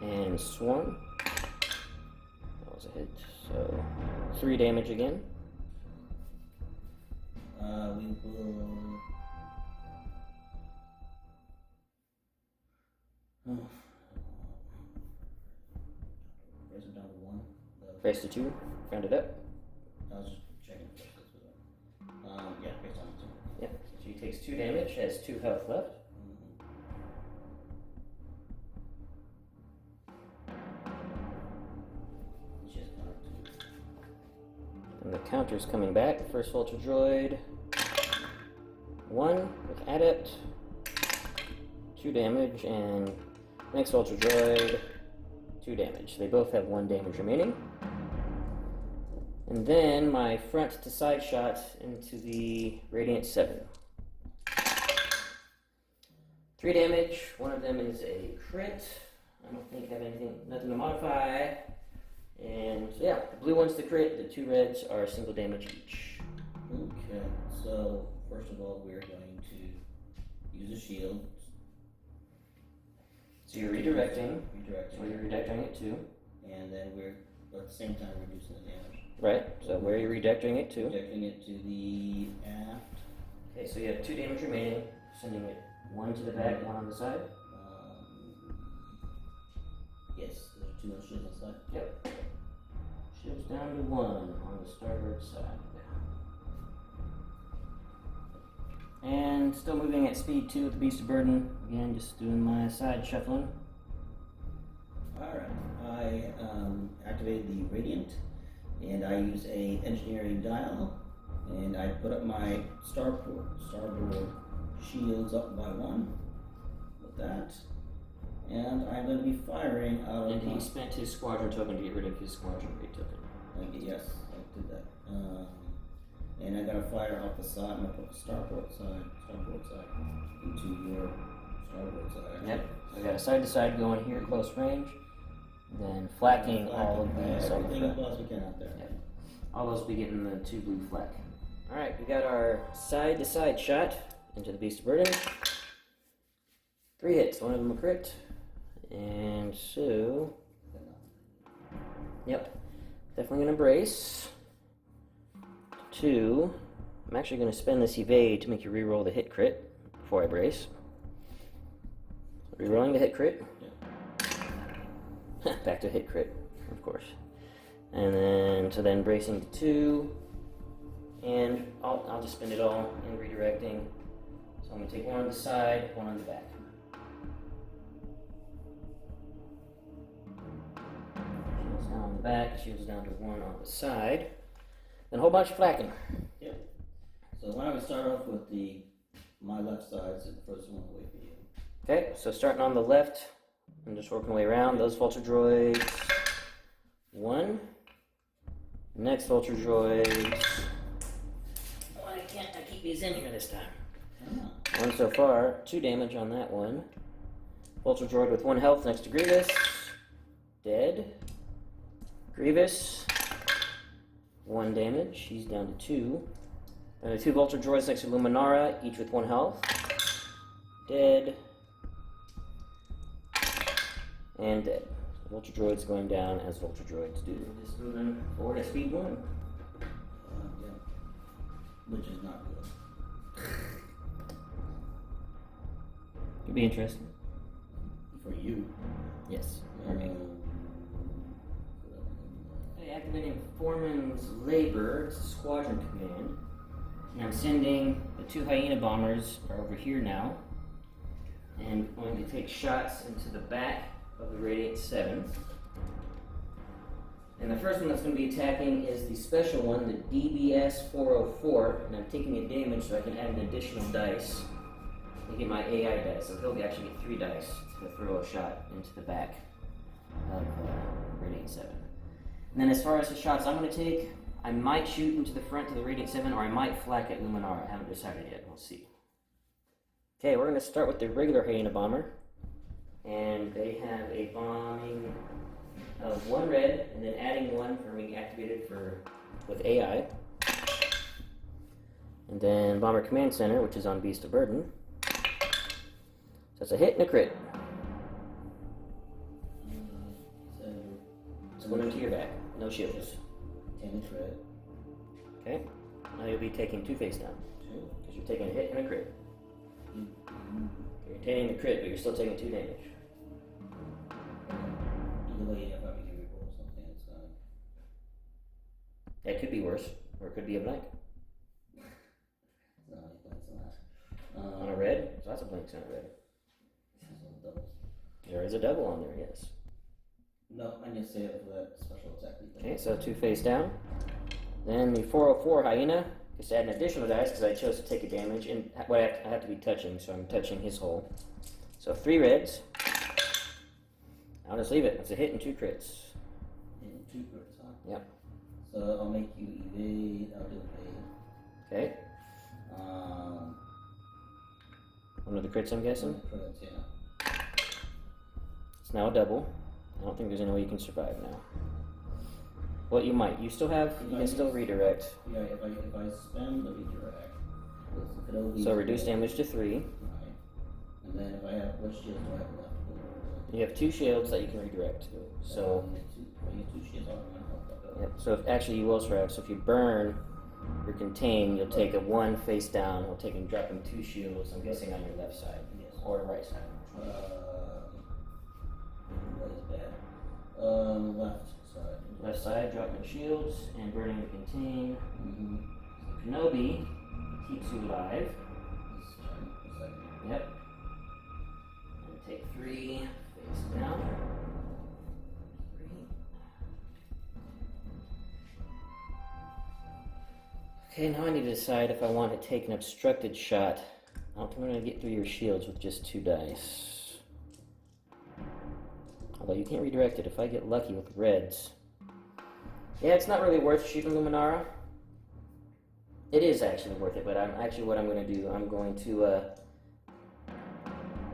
And Swarm. That was a hit. So 3 damage again. We will. Raise it down to 1. Raise to 2. Round it up. I was just checking. Yeah, based on 2. Yep. She takes 2 damage, has 2 health left. And the counter's coming back. First Vulture Droid. 1 with Adept. 2 damage, and next Vulture Droid. 2 damage. They both have 1 damage remaining. And then my front to side shot into the Radiant 7. 3 damage. One of them is a crit. I don't think I have nothing to modify. And yeah, the blue one's the crit, the 2 reds are single damage each. Okay, so first of all, we're going to use a shield. So you're redirecting. So you're redirecting it to. And then we're at the same time reducing the damage. Right, so where are you redirecting it to? Redirecting it to the aft. Okay, so you have 2 damage remaining, sending it 1 to the back, 1 on the side. Yes, there's 2 on shields on the side. Yep. Shields down to 1 on the starboard side. And still moving at speed 2 with the Beast of Burden. Again, just doing my side shuffling. Alright, I activated the Radiant, and I use a engineering dial, and I put up my starboard shields up by 1 with that. And I'm going to be firing out of. And he spent his squadron token to get rid of his squadron raid token. Okay, yes, I did that. And I'm going to fire off the side. I'm going to put the starboard side into your starboard side. Yep. I got a side to side going here, close range. Then flacking all of these. Everything as well as we can out there. Yep. All those be getting the 2 blue flak. Alright, we got our side to side shot into the Beast of Burden. 3 hits, 1 of them a crit. And so, yep, definitely gonna brace. 2, I'm actually gonna spend this evade to make you reroll the hit crit before I brace. Rerolling the hit crit. Yeah. Back to hit crit, of course. And then, so then bracing to 2. And I'll just spin it all in redirecting. So I'm going to take one on the side, one on the back. Shields down on the back, shields down to 1 on the side. Then a whole bunch of flacking. Yep. So why don't we start off with my left side, so the first one away for you. Okay, so starting on the left, and just working my way around, those vulture droids. 1. Next vulture droids. Oh, I keep these in here this time. 1 so far, 2 damage on that one. Vulture droid with 1 health next to Grievous. Dead. Grievous. 1 damage, he's down to 2. And the 2 vulture droids next to Luminara, each with 1 health. Dead. And dead. Vulture droids going down as vulture droids do. Just moving forward at speed 1. Yeah. Which is not good. Could be interesting. For you. Yes. For me. Activating Foreman's Labor, it's a squadron command. And I'm sending the 2 Hyena bombers are over here now. And going to take shots into the back of the Radiant 7. And the first one that's going to be attacking is the special one, the DBS 404. And I'm taking a damage so I can add an additional dice. I get my AI dice, so he'll actually get 3 dice to throw a shot into the back of Radiant 7. And then as far as the shots I'm going to take, I might shoot into the front to the Radiant 7, or I might flak at Luminara. I haven't decided yet. We'll see. Okay, we're going to start with the regular Hyena bomber. And they have a bombing of 1 red, and then adding 1 for being activated with AI. And then Bomber Command Center, which is on Beast of Burden. So it's a hit and a crit. It's 1 into your back. No shields. 10 crit. Okay. Now you'll be taking 2 face down. 2? Because you're taking a hit and a crit. You're taking the crit, but you're still taking 2 damage. Either way, if I can reroll something, it's fine. That could be worse, or it could be a blank. No, he blanks on that. On a red? So that's a blank on a red. There is a double on there, yes. No, I just say it for that special attack. Okay, so 2 face down. Then the 404 Hyena gets to add an additional dice because I chose to take a damage, and I have to be touching, so I'm touching his hole. So 3 reds. I'll just leave it. It's a hit and 2 crits. Hit and 2 crits, huh? Yep. So I'll make you evade. I'll do evade. Okay. One of the crits, I'm guessing? Crits, yeah. It's now a double. I don't think there's any way you can survive now. Well, you might. You can still redirect. Yeah, if I spend the redirect, Kenobi. So reduce damage to 3. Right. And then if I have, what shields do I have left? You have 2 shields that you can redirect to. So. I get 2 shields on one health. Yep. So if you will survive. So if you burn your contain, you'll take a 1 face down. You'll take and dropping 2 shields. I'm guessing on your left side. Yes. Or right side. What is bad? Left side. Left side, dropping shields and burning the contain. Mm-hmm. So Kenobi keeps you alive. Yep. And take 3 face down. 3. Okay, now I need to decide if I want to take an obstructed shot. I don't think I'm going to get through your shields with just 2 dice. Although you can't redirect it if I get lucky with reds. Yeah, it's not really worth shooting Luminara. It is actually worth it, but what I'm going to do, I'm going to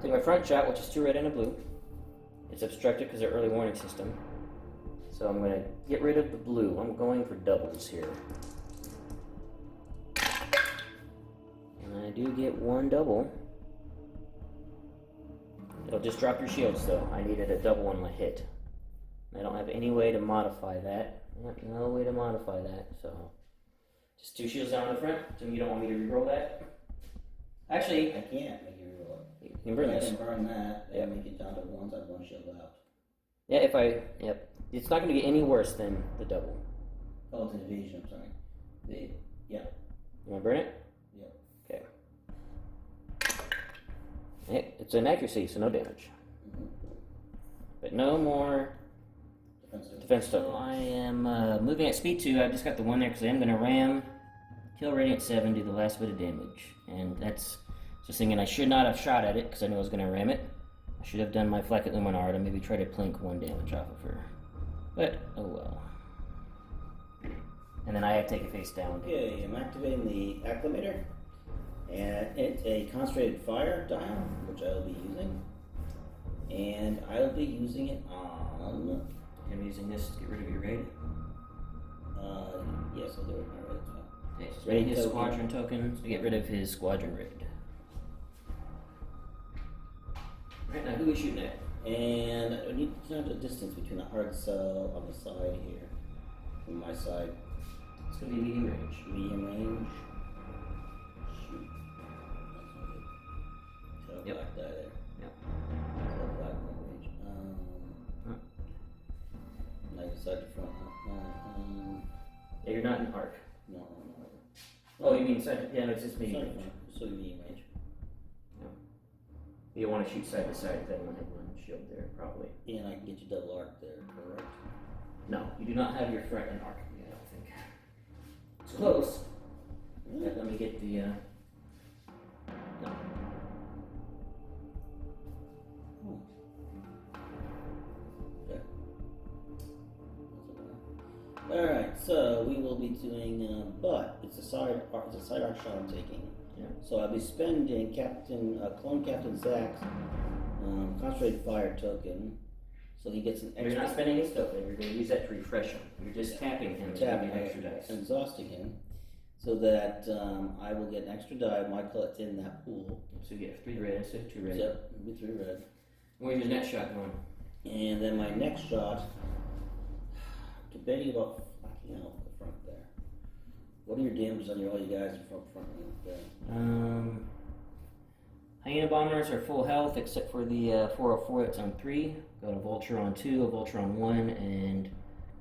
take my front shot, which is 2 red and a blue. It's obstructed because of early warning system. So I'm going to get rid of the blue. I'm going for doubles here. And I do get 1 double. It'll just drop your shields though. I needed a double on my hit. I don't have any way to modify that. No way to modify that, so. Just 2 shields down in the front. So you don't want me to reroll that? Actually, I can't make you reroll it. You can burn this. I can burn that, yep. And make it down to 1 side, 1 shield out. Yeah, yep. It's not going to get any worse than the double. Oh, it's an evasion, I'm sorry. Yeah. You want to burn it? Yeah. Okay. Hey, it's an accuracy, so no damage. But no more defense token. So I am moving at speed 2. I just got the 1 there because I am going to ram, kill Radiant 7, do the last bit of damage. And that's just thinking I should not have shot at it because I knew I was going to ram it. I should have done my Fleck at Luminara to maybe try to plink 1 damage off of her. But, oh well. And then I have to take it face down. Okay, I'm activating the Acclimator. And it's a concentrated fire dial, which I will be using. And I'll be using it on... I'm using this to get rid of your raid. Yes, I'll do it on my raid as well. Okay, so raid his squadron tokens to get rid of his squadron raid. Right, now who is shooting at? And I need to count the distance between the hard cell on the side here. From my side. It's going to be medium range. Medium range. Shoot. That's not good. So black die there. Yep. So black range. Like side to front. Yeah, you're not in arc. No. Oh, you mean side? Yeah, no, it's just medium range. So medium range. Yeah. You don't want to shoot side to side. Then we'll have one shield there, probably. Yeah, and I can get you double arc there, correct? No, you do not have your front in arc. I don't think. It's close. Yeah, let me get the. No. Okay. Alright, so we will be doing, but it's a side arc shot I'm taking. Yeah. So I'll be spending Clone Captain Zach's concentrated fire token, so he gets an extra. You're not spending his token. You're going to use that to refresh him. You're just tapping him to give you extra dice. Exhausting him, so that I will get an extra die when I collect in that pool. So you get 3 red instead of 2 red. Yep, it'll be 3 red. Where's your next shot going? And then my next shot, debating about flacking out the front there. What are your damages on all you guys in front there? Hyena Bombers are full health except for the 404 that's on 3. Got a Vulture on 2, a Vulture on 1, and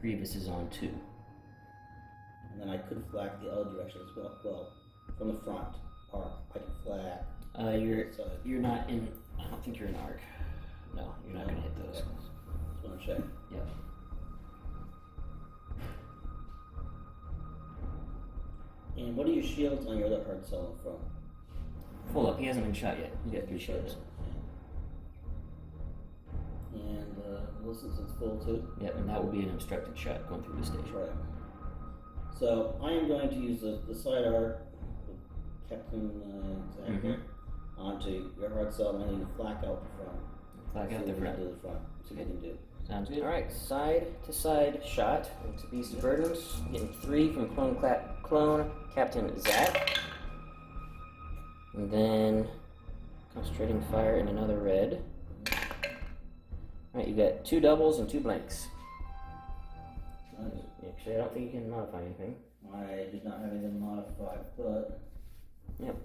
Grievous is on 2. And then I could flack the other direction as well. Well, from the front arc, I can flack. You're not in. I don't think you're in arc. No, you're not going to hit those. Okay. Just want to check. Yep. And what are your shields on your other hard cell in front? Full up. He hasn't been shot yet. He's got 3 shields. And since it's full too? Yep, and that will be an obstructed shot going through the stage. Right. So I am going to use the side arc, Captain onto your hard cell, and I need to flak out the front. Flak out the front. Do the front. See what I can do. Sounds good. Alright, side to side shot into Beast of Burdens. Getting 3 from Clone Captain Zach. And then concentrating fire in another red. Alright, you got 2 doubles and 2 blanks. Nice. Actually, I don't think you can modify anything. I did not have anything modified, but... Yep.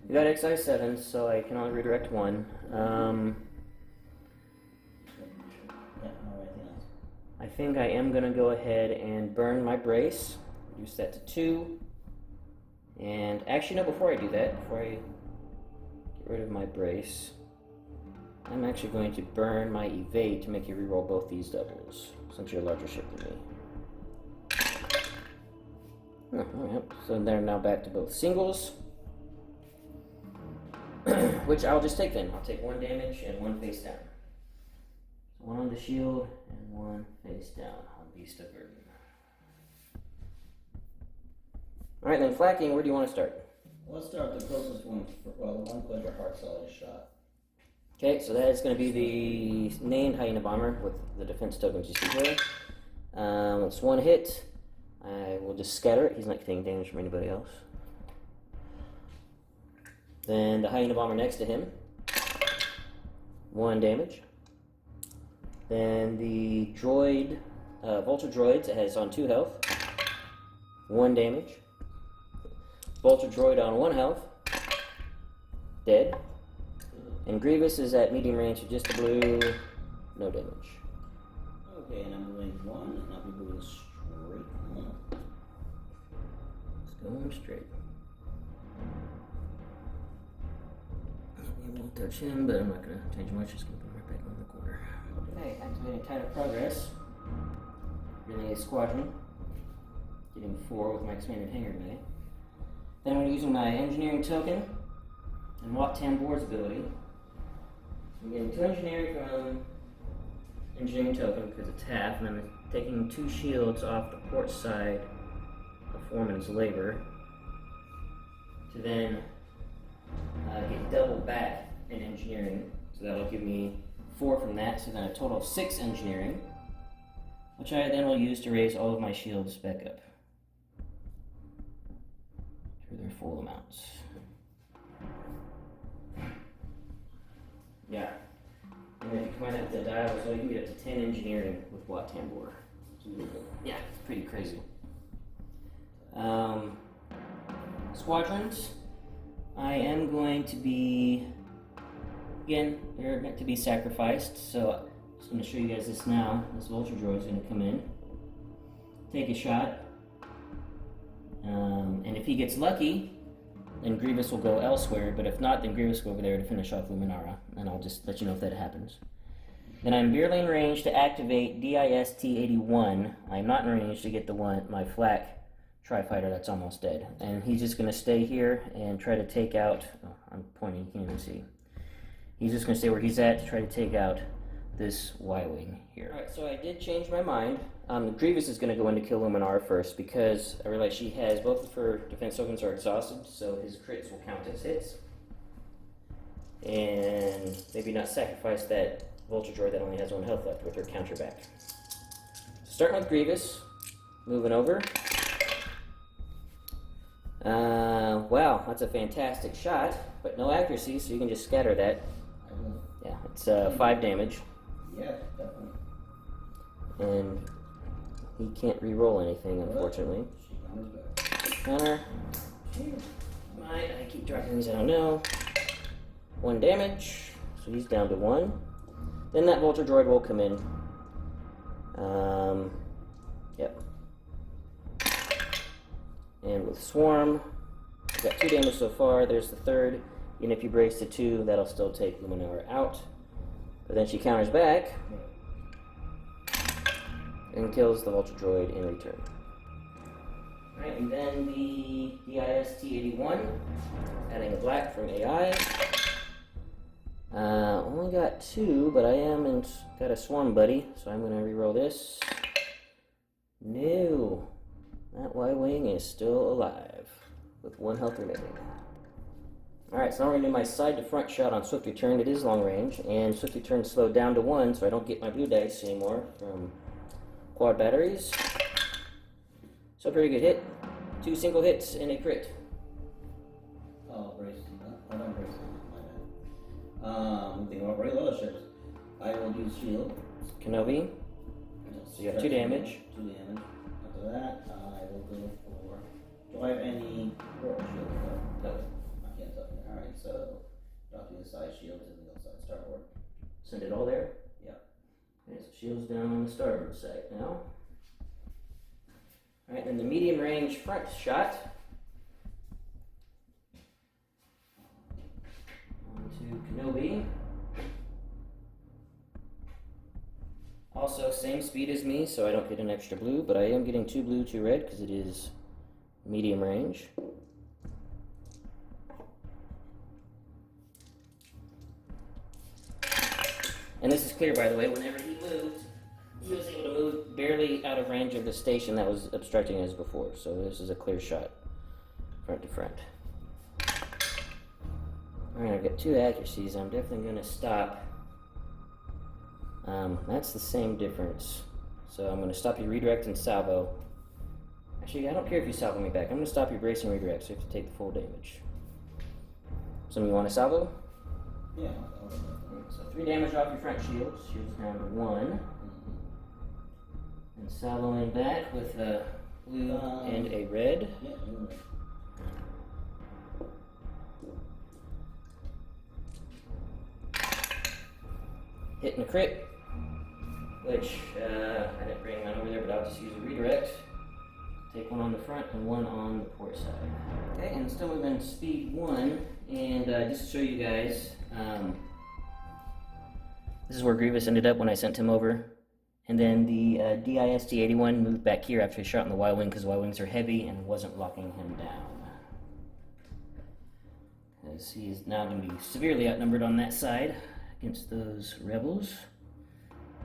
You got XI 7, so I can only redirect 1. I think I am going to go ahead and burn my brace. Reduce that to 2. And actually, no, before I do that, before I get rid of my brace, I'm actually going to burn my evade to make you reroll both these doubles, since you're a larger ship than me. Oh, yep. So they're now back to both singles. Which I'll just take then. I'll take 1 damage and 1 face down. So 1 on the shield and 1 face down on Beast of Burden. Alright, then flacking, where do you want to start? Let's start with the closest one. The one place where heart cell is shot. Okay, so that is going to be the named Hyena Bomber with the defense tokens you see here. It's 1 hit. I will just scatter it. He's not taking damage from anybody else. Then the Hyena Bomber next to him. 1 damage. Then the droid, Vulture Droids, it has on 2 health. 1 damage. Vulture Droid on 1 health. Dead. And Grievous is at medium range, so just a blue, no damage. And I'm moving 1, and I'll be moving straight on. Just going straight. We won't touch him, but I'm not going to change much. Just going to put him right back on the corner. Okay, activating Tide of Progress. Building a squadron. Getting 4 with my expanded hangar bay. Then I'm using my engineering token and Wat Tambor's ability. I'm getting 2 engineering from engineering token because it's half, and I'm taking 2 shields off the port side of Foreman's labor to then get double back in engineering. So that'll give me 4 from that, so then a total of 6 engineering, which I then will use to raise all of my shields back up to their full amounts. Yeah. And then if you combine that with the dial as well, you can get up to 10 engineering with Wat Tambor. Yeah, it's pretty crazy. Squadrons. I am going to be, again, they're meant to be sacrificed, so I'm just going to show you guys this now. This Vulture Droid is going to come in, take a shot, and if he gets lucky, then Grievous will go elsewhere, but if not, then Grievous will go over there to finish off Luminara, and I'll just let you know if that happens. Then I'm barely in range to activate DIS-T81. I'm not in range to get my flak Tri-Fighter that's almost dead. And he's just going to stay here and try to take out, oh, I'm pointing, you can't even see. He's just going to stay where he's at to try to take out this Y-Wing here. Alright, so I did change my mind. Grievous is going to go in to kill Luminara first because I realize she has, both of her defense tokens are exhausted, so his crits will count as hits. And maybe not sacrifice that Vulture Droid that only has 1 health left with her counter back. Starting with Grievous, moving over. Wow, that's a fantastic shot, but no accuracy, so you can just scatter that. Yeah, it's 5 damage. Yeah, definitely. And he can't re-roll anything, unfortunately. Counter. I keep dropping these, I don't know. 1 damage, so he's down to 1. Then that Vulture Droid will come in. Yep. And with Swarm, I've got 2 damage so far. There's the 3rd. And if you brace to 2, that'll still take Luminara out. But then she counters back and kills the Vulture Droid in return. Alright, and then the DIS-T81, adding a black from AI. Only got 2, but I got a Swarm buddy, so I'm going to reroll this. No. That Y-Wing is still alive, with 1 health remaining. Alright, so now we're going to do my side to front shot on Swift Return. It is long range, and Swift Return slowed down to 1, so I don't get my blue dice anymore from quad batteries. So pretty good hit. 2 single hits and a crit. Oh, brace. I don't brace. My bad. Thinking about regular ships. I will use shield. Kenobi. So you have 2 damage. 2 damage. After that, I will go for. Do I have any port shield? No. I can't touch it. Alright, so drop the side shield to the outside starboard. Send it all there? Yep. Okay, so shield's down on the starboard side now. Alright, then the medium range front shot. On to Kenobi. Also, same speed as me, so I don't get an extra blue, but I am getting 2 blue, 2 red, because it is medium range. And this is clear, by the way, whenever he moved, he was able to move barely out of range of the station that was obstructing us before, so this is a clear shot, front to front. Alright, I've got 2 accuracies. I'm definitely going to stop. That's the same difference. So I'm going to stop your redirect and salvo. Actually, I don't care if you salvo me back. I'm going to stop your bracing redirect, so you have to take the full damage. Some of you want to salvo? Yeah. So 3 damage off your front shield. Shield's down to 1. And salvoing back with a blue and a red. Yeah, you're right. Hitting a crit. which I didn't bring one over there, but I'll just use a redirect. Take one on the front and one on the port side. Okay, and still moving speed 1, and just to show you guys, this is where Grievous ended up when I sent him over. And then the DIST-81 moved back here after he shot in the Y-wing because the Y-wings are heavy and wasn't locking him down. As he is now going to be severely outnumbered on that side against those rebels.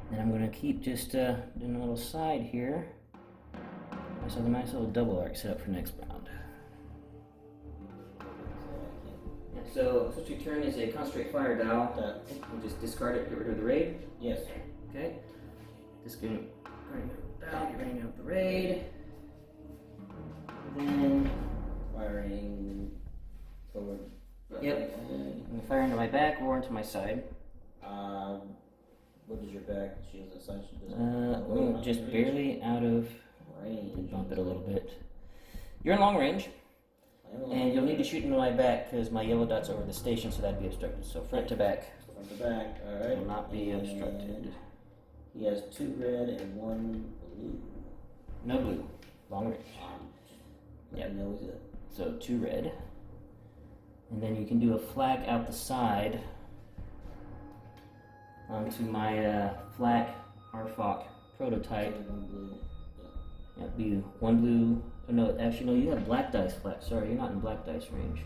And I'm going to keep just doing a little side here. So the nice little double arc set up for next round. And so switch return is a concentrate fire dial. We'll just discard it, get rid of the raid. Yes. Okay. Just get ready up the raid. Then Firing forward. Yep. I'm fire into my back or into my side. What is your back? Shields and such? Just barely out of range. Bump it a little bit. You're in long range. And you'll need to shoot into my back because my yellow dot's over the station, so that'd be obstructed. So front to back. Front to back, alright. Will not be obstructed. He has 2 red and 1 blue. No blue. Long range. Yeah, no good. So 2 red. And then you can do a flak out the side onto my flak RFOC prototype. 1 blue. Yeah, be 1 blue. Oh, no, actually, no, you have black dice flak. Sorry, you're not in black dice range.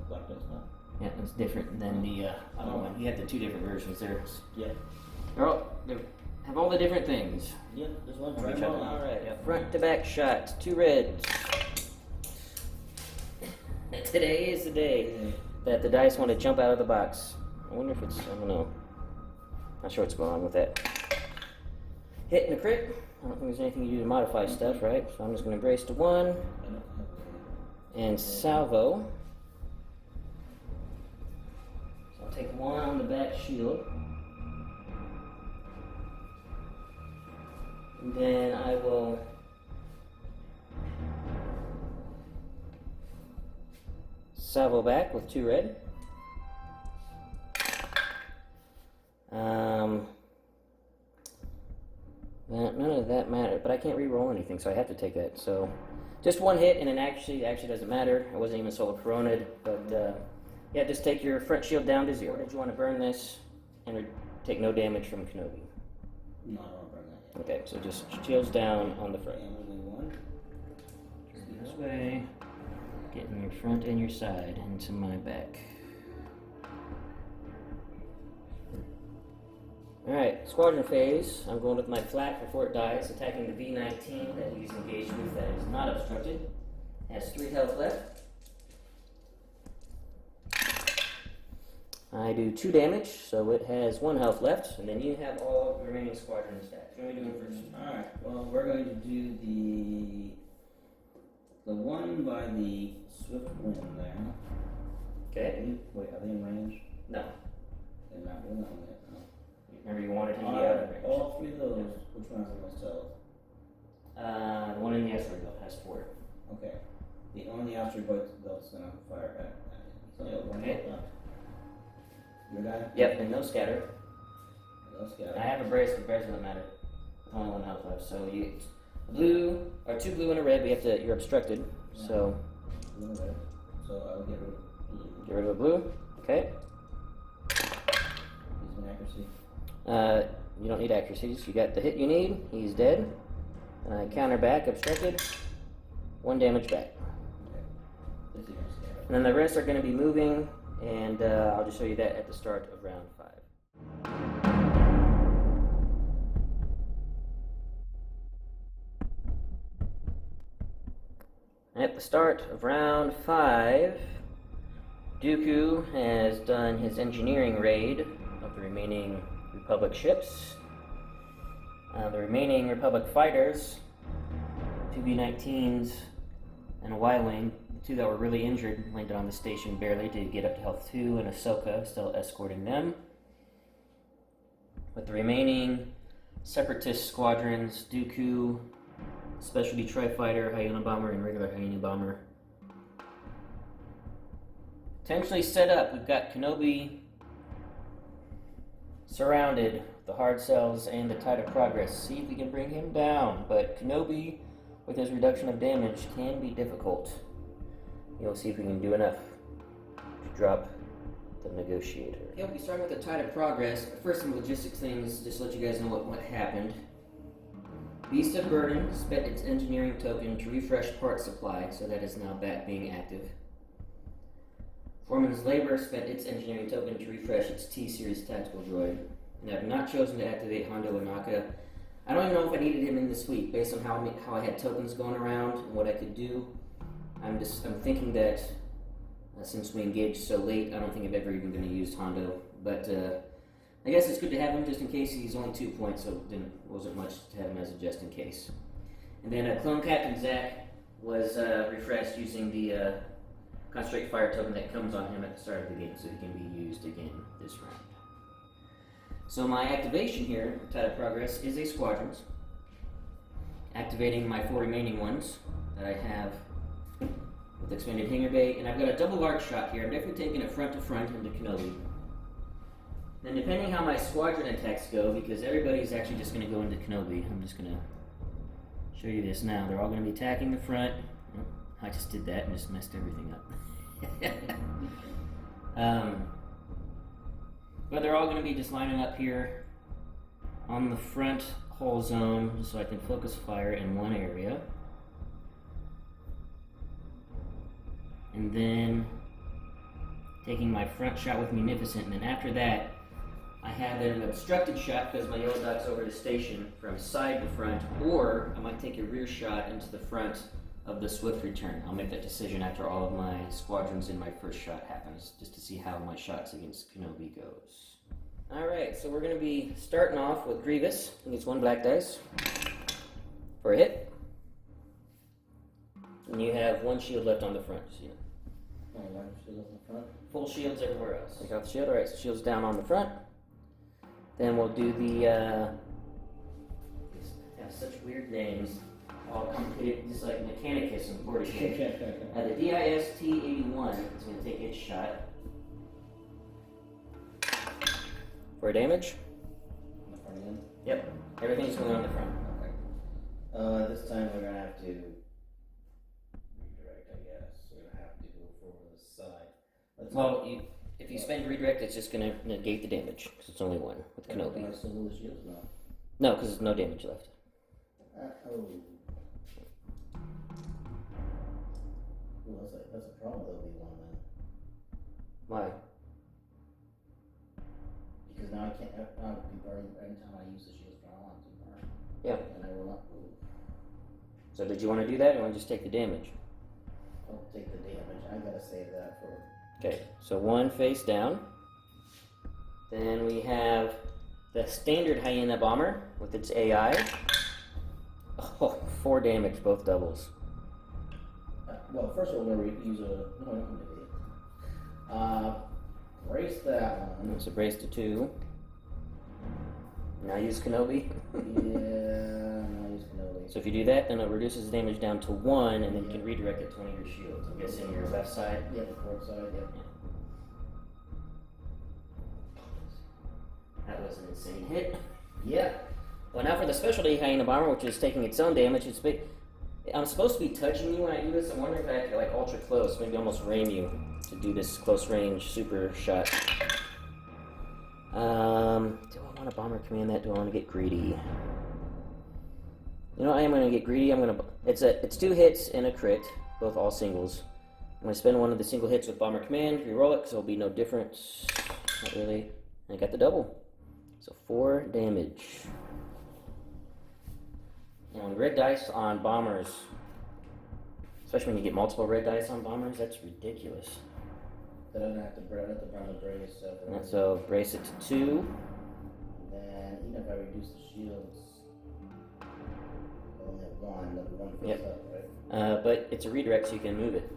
Black dice, no. Yeah, it's different than the other one. You have the 2 different versions there. Yeah. They have all the different things. Yep, there's one Of for each each other. other. Alright. Yeah, front to back shots, 2 reds. Today is the day that the dice want to jump out of the box. I wonder if it's, I don't know. Not sure what's going on with that. Hit and a crit. I don't think there's anything you do to modify stuff, right? So I'm just going to brace to 1 and salvo. So I'll take 1 on the back shield. And then I will salvo back with 2 red. None of that mattered, but I can't re-roll anything, so I have to take that. So just 1 hit, and it actually doesn't matter. I wasn't even solar coroned, but yeah, just take your front shield down to 0. Did you want to burn this and take no damage from Kenobi? No, I don't want to burn that yet. Okay, so just shields down on the front. And only 1. Turn this way, getting your front and your side into my back. Alright, squadron phase. I'm going with my flak before it dies, attacking the V-19 that he's engaged with that is not obstructed. Has 3 health left. I do 2 damage, so it has 1 health left, and then you have all the remaining squadron stats. What are we doing first? Alright, well, we're going to do the one by the Swift Wind there. Okay. Wait, are they in range? No. They're not doing that one yet. No. Remember you wanted him to be out of range. All 3 of those, which one has the most health? The one in the asteroid belt has 4. Okay. The only asteroid belt's gonna fire back. So you have 1 Okay. health left. Your guy? Yep, and no scatter. Those guys. I have a brace, but brace doesn't matter. Only 1 health left. So you blue or 2 blue and a red. We have to. You're obstructed. So Blue and red. So I'll get rid of blue. get rid of the blue. Okay. Use my accuracy. You don't need accuracies. You got the hit you need. He's dead. Counter back, obstructed. 1 damage back. Okay. This is gonna scare And then the rest are going to be moving, and I'll just show you that at the start of round 5. At the start of round 5, Dooku has done his engineering raid of the remaining Republic ships. The remaining Republic fighters, 2 B-19s and a Y-Wing, the 2 that were really injured, landed on the station barely to get up to health 2, and Ahsoka still escorting them. With the remaining Separatist squadrons, Dooku, Specialty Tri-Fighter, Hyena Bomber, and regular Hyena Bomber. Potentially set up, we've got Kenobi Surrounded, the hard cells and the tide of progress. See if we can bring him down. But Kenobi, with his reduction of damage, can be difficult. We'll see if we can do enough to drop the negotiator. Okay, we'll be starting with the tide of progress. First, some logistics things, just to let you guys know what happened. Beast of Burden spent its engineering token to refresh part supply, so that is now back being active. Foreman's Labor spent its engineering token to refresh its T-Series tactical droid, and I have not chosen to activate Hondo Inaka. I don't even know if I needed him in this week, based on how I had tokens going around and what I could do. I'm thinking that since we engaged so late, I don't think I'm ever even going to use Hondo. But I guess it's good to have him just in case. He's only 2 points, so it wasn't much to have him as a just in case. And then Clone Captain Zach was refreshed using the Concentrate Fire token that comes on him at the start of the game, so he can be used again this round. So my activation here, Tide of Progress, is a Squadrons. Activating my 4 remaining ones that I have with Expanded Hangar Bay, and I've got a double arc shot here. I'm definitely taking it front to front into Kenobi. Then depending how my squadron attacks go, because everybody's actually just going to go into Kenobi, I'm just going to show you this now. They're all going to be attacking the front. Oh, I just did that and just messed everything up. But they're all going to be just lining up here on the front whole zone, so I can focus fire in one area. And then taking my front shot with Munificent, and then after that, I have an obstructed shot because my yellow dot's over the station from side to front, or I might take a rear shot into the front of the Swift Return. I'll make that decision after all of my squadrons in my first shot happens, just to see how my shots against Kenobi goes. Alright, so we're going to be starting off with Grievous. I think it's 1 black dice for a hit. And you have 1 shield left on the front. So, you know. Oh, 1 shield on the front? Full shields everywhere else. Take out the shield. Alright, so shield's down on the front. Then we'll do the, these have such weird names, all complicated, just like Mechanicus and Portishead. The DIST-81 is going to take its shot. For damage? On the front end? Yep, everything's going on the front. Okay. This time we're going to have to redirect, I guess. We're going to have to go for the side. If you spend redirect, it's just going to negate the damage, because it's only 1 with Kenobi. I still lose shields now. No, because there's no damage left. Well, that's a problem with Obi-Wan then. Why? Because now I can't be burning anytime I use the shields from on to burn. Yeah. And I will not move. So did you want to do that, or want to just take the damage? I'll take the damage. I gotta save that for... Okay, so 1 face down. Then we have the standard Hyena Bomber with its AI. Oh, 4 damage, both doubles. Well, first of all, we're going to use a... No, I'm going to brace that one. So brace to 2. Now use Kenobi. Yeah, now use Kenobi. So if you do that, then it reduces damage down to 1, and then you can redirect it to one of your shields. I'm guessing your left side. Yeah, the port side, yeah. That was an insane hit. Yeah. Well, now for the specialty Hyena Bomber, which is taking its own damage. It's big. I'm supposed to be touching you when I do this. I'm wondering if I have to like ultra close, maybe almost ram you to do this close range super shot. Do I want to bomber command that? Do I want to get greedy? You know, I am going to get greedy. It's 2 hits and a crit, both all singles. I'm going to spend 1 of the single hits with bomber command. Reroll it, because it'll be no difference. Not really. And I got the double, so 4 damage. And red dice on bombers, especially when you get multiple red dice on bombers, that's ridiculous. Then I'm going to have to burn the brace. So brace it to 2. Then even if I reduce the shields, I only have 1. That'll be 1 face Yep. up, right? But it's a redirect, so you can move it.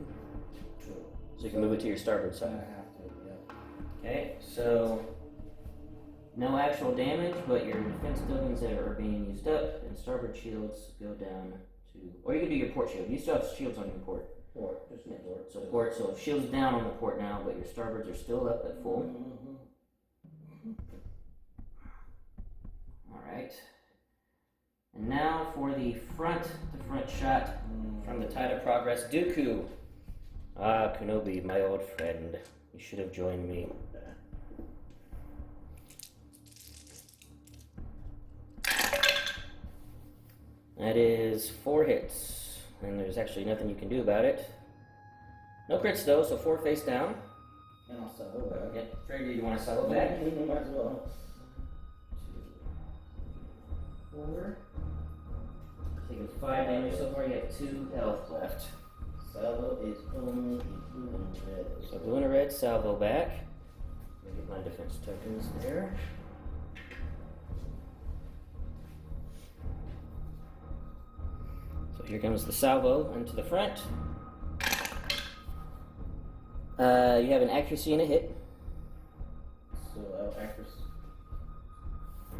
True. So you can move it to your starboard I side. have to, yeah. Okay, so no actual damage, but your defense tokens that are being used up, and starboard shields go down to... Or you can do your port shield. You still have shields on your port. Port, just the port. So port, so shield's down on the port now, but your starboards are still up at full. Alright. And now for the front-to-front shot from the Tide of Progress, Dooku. Ah, Kenobi, my old friend. You should have joined me. That is 4 hits, and there's actually nothing you can do about it. No crits though, so 4 face down. And I'll settle back. Yep, Freddy, you want to settle back? Might as well. 2, 4. Taking 5 damage so far, you have 2 health left. Salvo is only blue and red. So blue and a red, salvo back. Let me get my defense tokens there. So here comes the salvo into the front. You have an accuracy and a hit. So accuracy.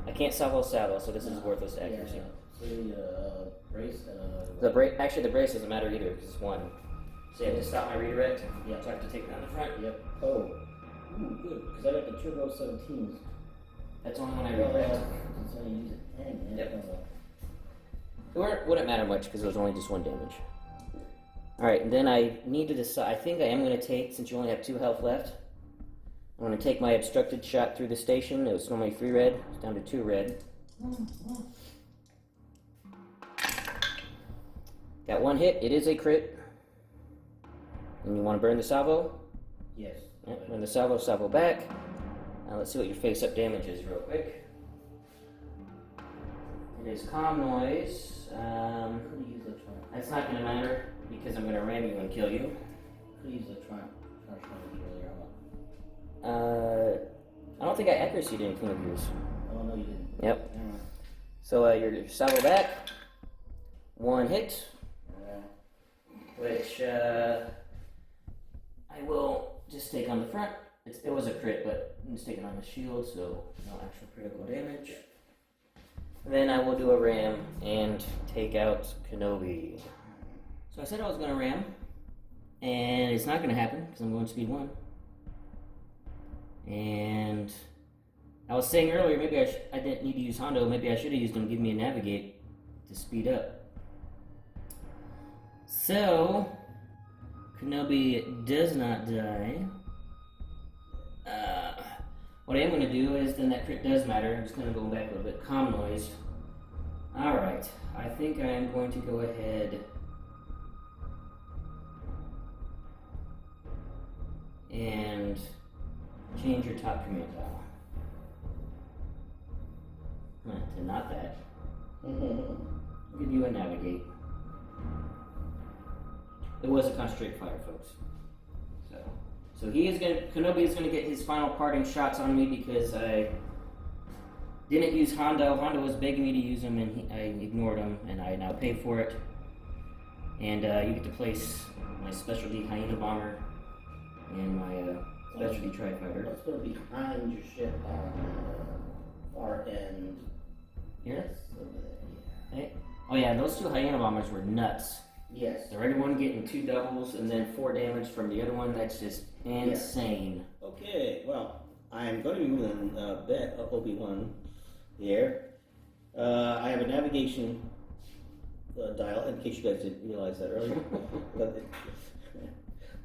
I can't salvo, so this is worthless accuracy. Yeah. So the brace and Actually, the brace doesn't matter either because it's 1. So you have to stop my redirect. Yeah. So I have to take it on the front. Yep. Oh. Ooh, good. Because I got the turbo 17s. That's only when I redirect. It's only use it 10. Yep. It wouldn't matter much because it was only just 1 damage. Alright, and then I need to decide. I think I am going to take, since you only have 2 health left, I'm going to take my obstructed shot through the station. It was normally 3 red, it's down to 2 red. Got 1 hit, it is a crit. And you want to burn the salvo? Yes. Yep, burn the salvo back. Now let's see what your face up damage is real quick. It is calm noise. That's not going to matter because I'm going to ram you and kill you. Could use the trunk I don't think I accuracy did anything of yours. Oh no, you didn't. Yep. So your salvo back. 1 hit. Which I will just take on the front. It was a crit, but I'm just taking on the shield, so no actual critical damage. Then I will do a ram and take out Kenobi. So I said I was going to ram, and it's not going to happen because I'm going speed 1. And I was saying earlier, maybe I didn't need to use Hondo. Maybe I should have used him to give me a navigate to speed up. So Kenobi does not die. What I am going to do is, then that crit does matter. I'm just going to go back a little bit. Calm noise. Alright, I think I am going to go ahead and change your top command dial. To not that. I'll give you a navigate. It was a concentrate fire, folks. So Kenobi is gonna get his final parting shots on me because I didn't use Hondo. Hondo was begging me to use him, and I ignored him, and I now pay for it. And you get to place my specialty Hyena Bomber and my specialty Tri-Fighter. Let's go behind your ship on the far end. Here? Yes, over there. Hey. Oh yeah, those 2 Hyena Bombers were nuts. Yes. The red one getting 2 doubles and then 4 damage from the other one, that's just insane. Okay, well, I'm going to be moving Obi-Wan here. I have a navigation dial, in case you guys didn't realize that earlier. But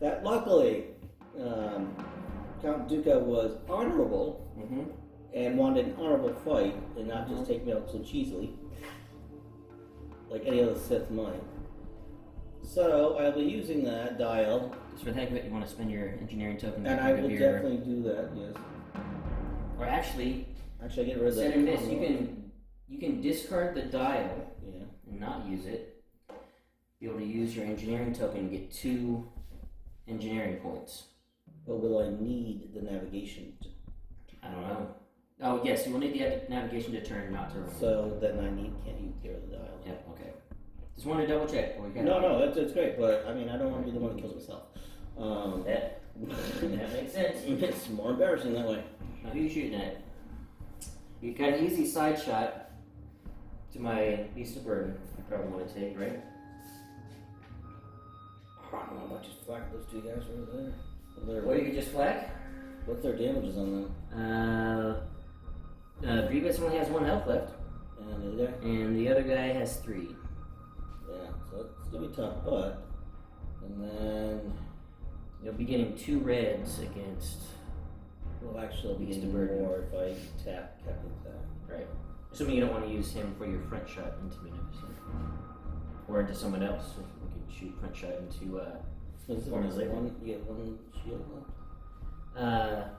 that luckily, Count Dooku was honorable and wanted an honorable fight and not just take me out so cheesily, like any other Sith might. So I'll be using that dial. Just for the heck of it, you want to spend your engineering token. And I will definitely do that, yes. Or actually, I get rid of that. instead of this, you can discard the dial and not use it. Be able to use your engineering token and get 2 engineering points. But will I need the navigation? I don't know. Oh yes, you will need the navigation to turn, not to run. So then can't use the dial. Yep. Okay. Just wanted to double check. No, that's great, but I mean, I don't want to be the one that kills myself. That makes sense. It's more embarrassing that way. Now, who are you shooting at? You got an easy side shot to my Beast of Burden. You probably want to take, right? I don't know how much is flack those 2 guys right there. Or you could just flag. What's their damages on them? Grievous only has 1 health left. And the other guy? And the other guy has 3. Yeah, so it's gonna be tough, but. And then. You'll be getting 2 reds against. Well, actually, I'll be Beast getting of Burden. more if I tap Captain Tap. Right. Assuming you don't want to use him for your front shot into Munificent. Or into someone else. So you can shoot front shot into Forma's Labor. You get 1 shield left?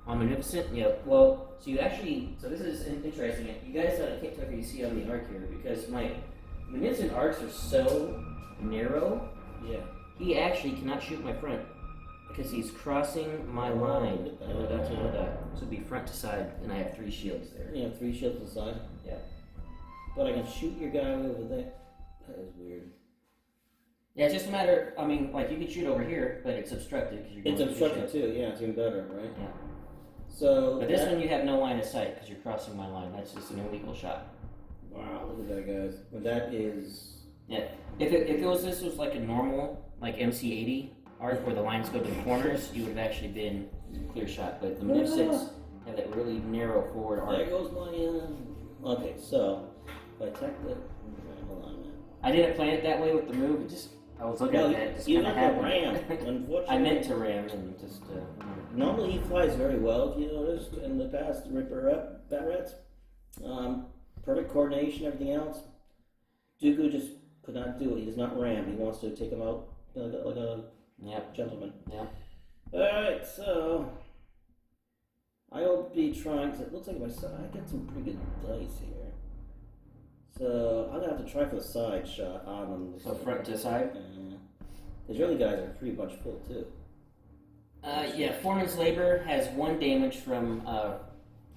On Munificent, yeah. Well, so you actually, so this is interesting. You guys can't tell if you see on the arc here because my Munificent arcs are so narrow. Yeah. He actually cannot shoot my front because he's crossing my line. So it'd be front to side, and I have 3 shields there. You have 3 shields inside? Yeah. But I can shoot your guy over there. That is weird. Yeah, it's just a matter. I mean, like you can shoot over here, but it's obstructed because you're going It's obstructed too. Yeah, it's even better, right? Yeah. So. But this one you have no line of sight because you're crossing my line. That's just an illegal shot. Wow, look at that, guys. But that is. Yeah. If this was like a normal like MC80 arc where the lines go to the corners, you would have actually been a clear shot. But the Munificents have that really narrow forward arc. There goes my. Okay, so if I attack the. Hold on a minute. I didn't plan it that way with the move. It just I was looking at that. It just You kind of have to happened. ram. Unfortunately. I meant to ram and just. Normally he flies very well, if you noticed, in the past, the Batrets. Perfect coordination, everything else. Dooku just could not do it. He does not ram. He wants to take him out like a gentleman. Yeah. Alright, so I will be trying to. It looks like I get some pretty good dice here. So I'm going to have to try for the side shot on them. So front to side? Because your other guys are pretty much full too. Yeah, Foreman's Labor has 1 damage from. How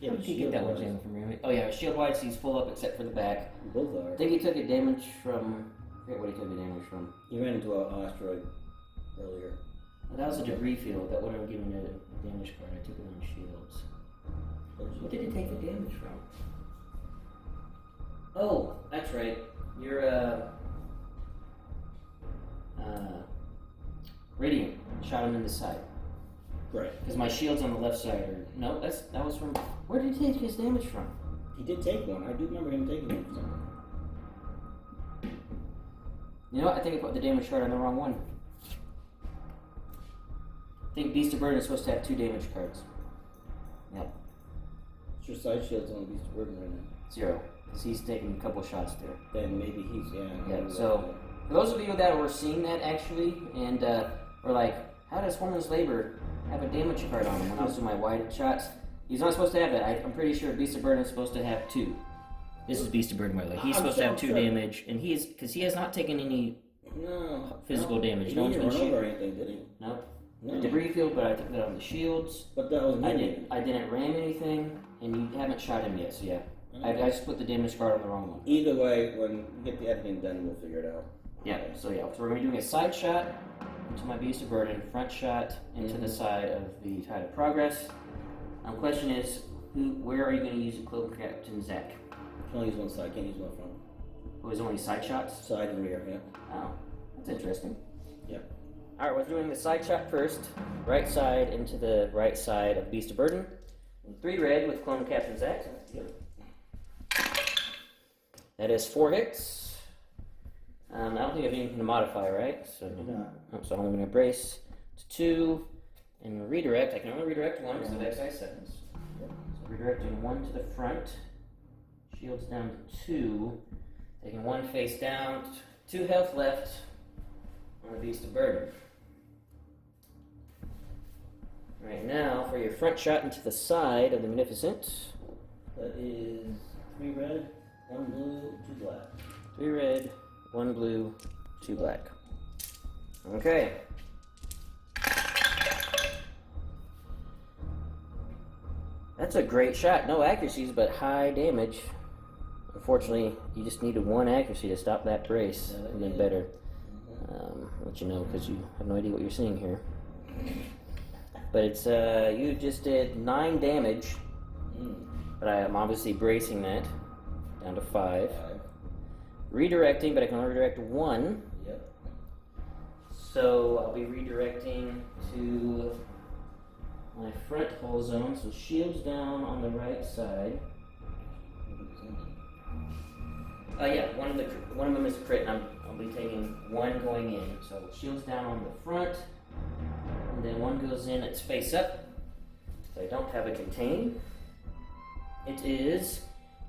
did he get that 1 damage from Remy? Oh yeah, shield wise he's full up except for the back. Both are. I think he took a damage from. I forget what he took a damage from. He ran into an asteroid earlier. Well, that was a debris field. That would have given it a damage card. I took it on shields. What did he take the damage from? Oh, that's right. You're Radiant shot him in the side. Right. Because my shield's on the left side. No, that was from. Where did he take his damage from? He did take 1. I do remember him taking it for something. You know what? I think I put the damage card on the wrong one. I think Beast of Burden is supposed to have 2 damage cards. Yep. It's your side shield's on Beast of Burden right now. 0. Because he's taking a couple shots there. Then maybe he's, Yeah, so for those of you that were seeing that actually, and were like, how does Foreman's Labor have a damage card on him when I was doing my wide shots? He's not supposed to have that. I'm pretty sure Beast of Burden is supposed to have 2. This is Beast of Burden, by the way. He's supposed to have 2 damage, and because he has not taken any physical damage. He No one's didn't been run over shooting. anything, did he? Nope. No. Debris field, but I took that on the shields. But that was me. I didn't ram anything, and you haven't shot him yet, so yeah. I just put the damage card on the wrong one. Either way, when we get the editing done, we'll figure it out. Yeah, so we're going to be doing a side shot into my Beast of Burden, front shot into the side of the Tide of Progress. Question is, where are you going to use the Cloak Captain Zach? I can only use one side, can't use one front. Oh, is it only side shots? Side and rear, yeah. Oh, that's interesting. Yep. Alright, we're doing the side shot first. Right side into the right side of Beast of Burden. 3 red with Clone Captain Zach. Yep. That is 4 hits. I don't think I have anything to modify, right? So, so I'm going to brace to 2 and redirect. I can only redirect 1 because of exercise seconds. So redirecting 1 to the front. Shields down to 2. Taking 1 face down. 2 health left on the Beast of Burden. Right now, for your front shot into the side of the Munificent. That is 3 red, 1 blue, 2 black. 3 red, 1 blue, 2 black. Okay. That's a great shot. No accuracies, but high damage. Unfortunately, you just needed 1 accuracy to stop that brace. And then better. I'll let you know because you have no idea what you're seeing here. But it's you just did 9 damage. But I am obviously bracing that down to 5. Redirecting, but I can only redirect 1. Yep. So I'll be redirecting to my front hull zone. So shields down on the right side. Yeah, one of them is a crit, and I'll be taking one going in. So shields down on the front, and then one goes in. It's face up. So I don't have a contain. It is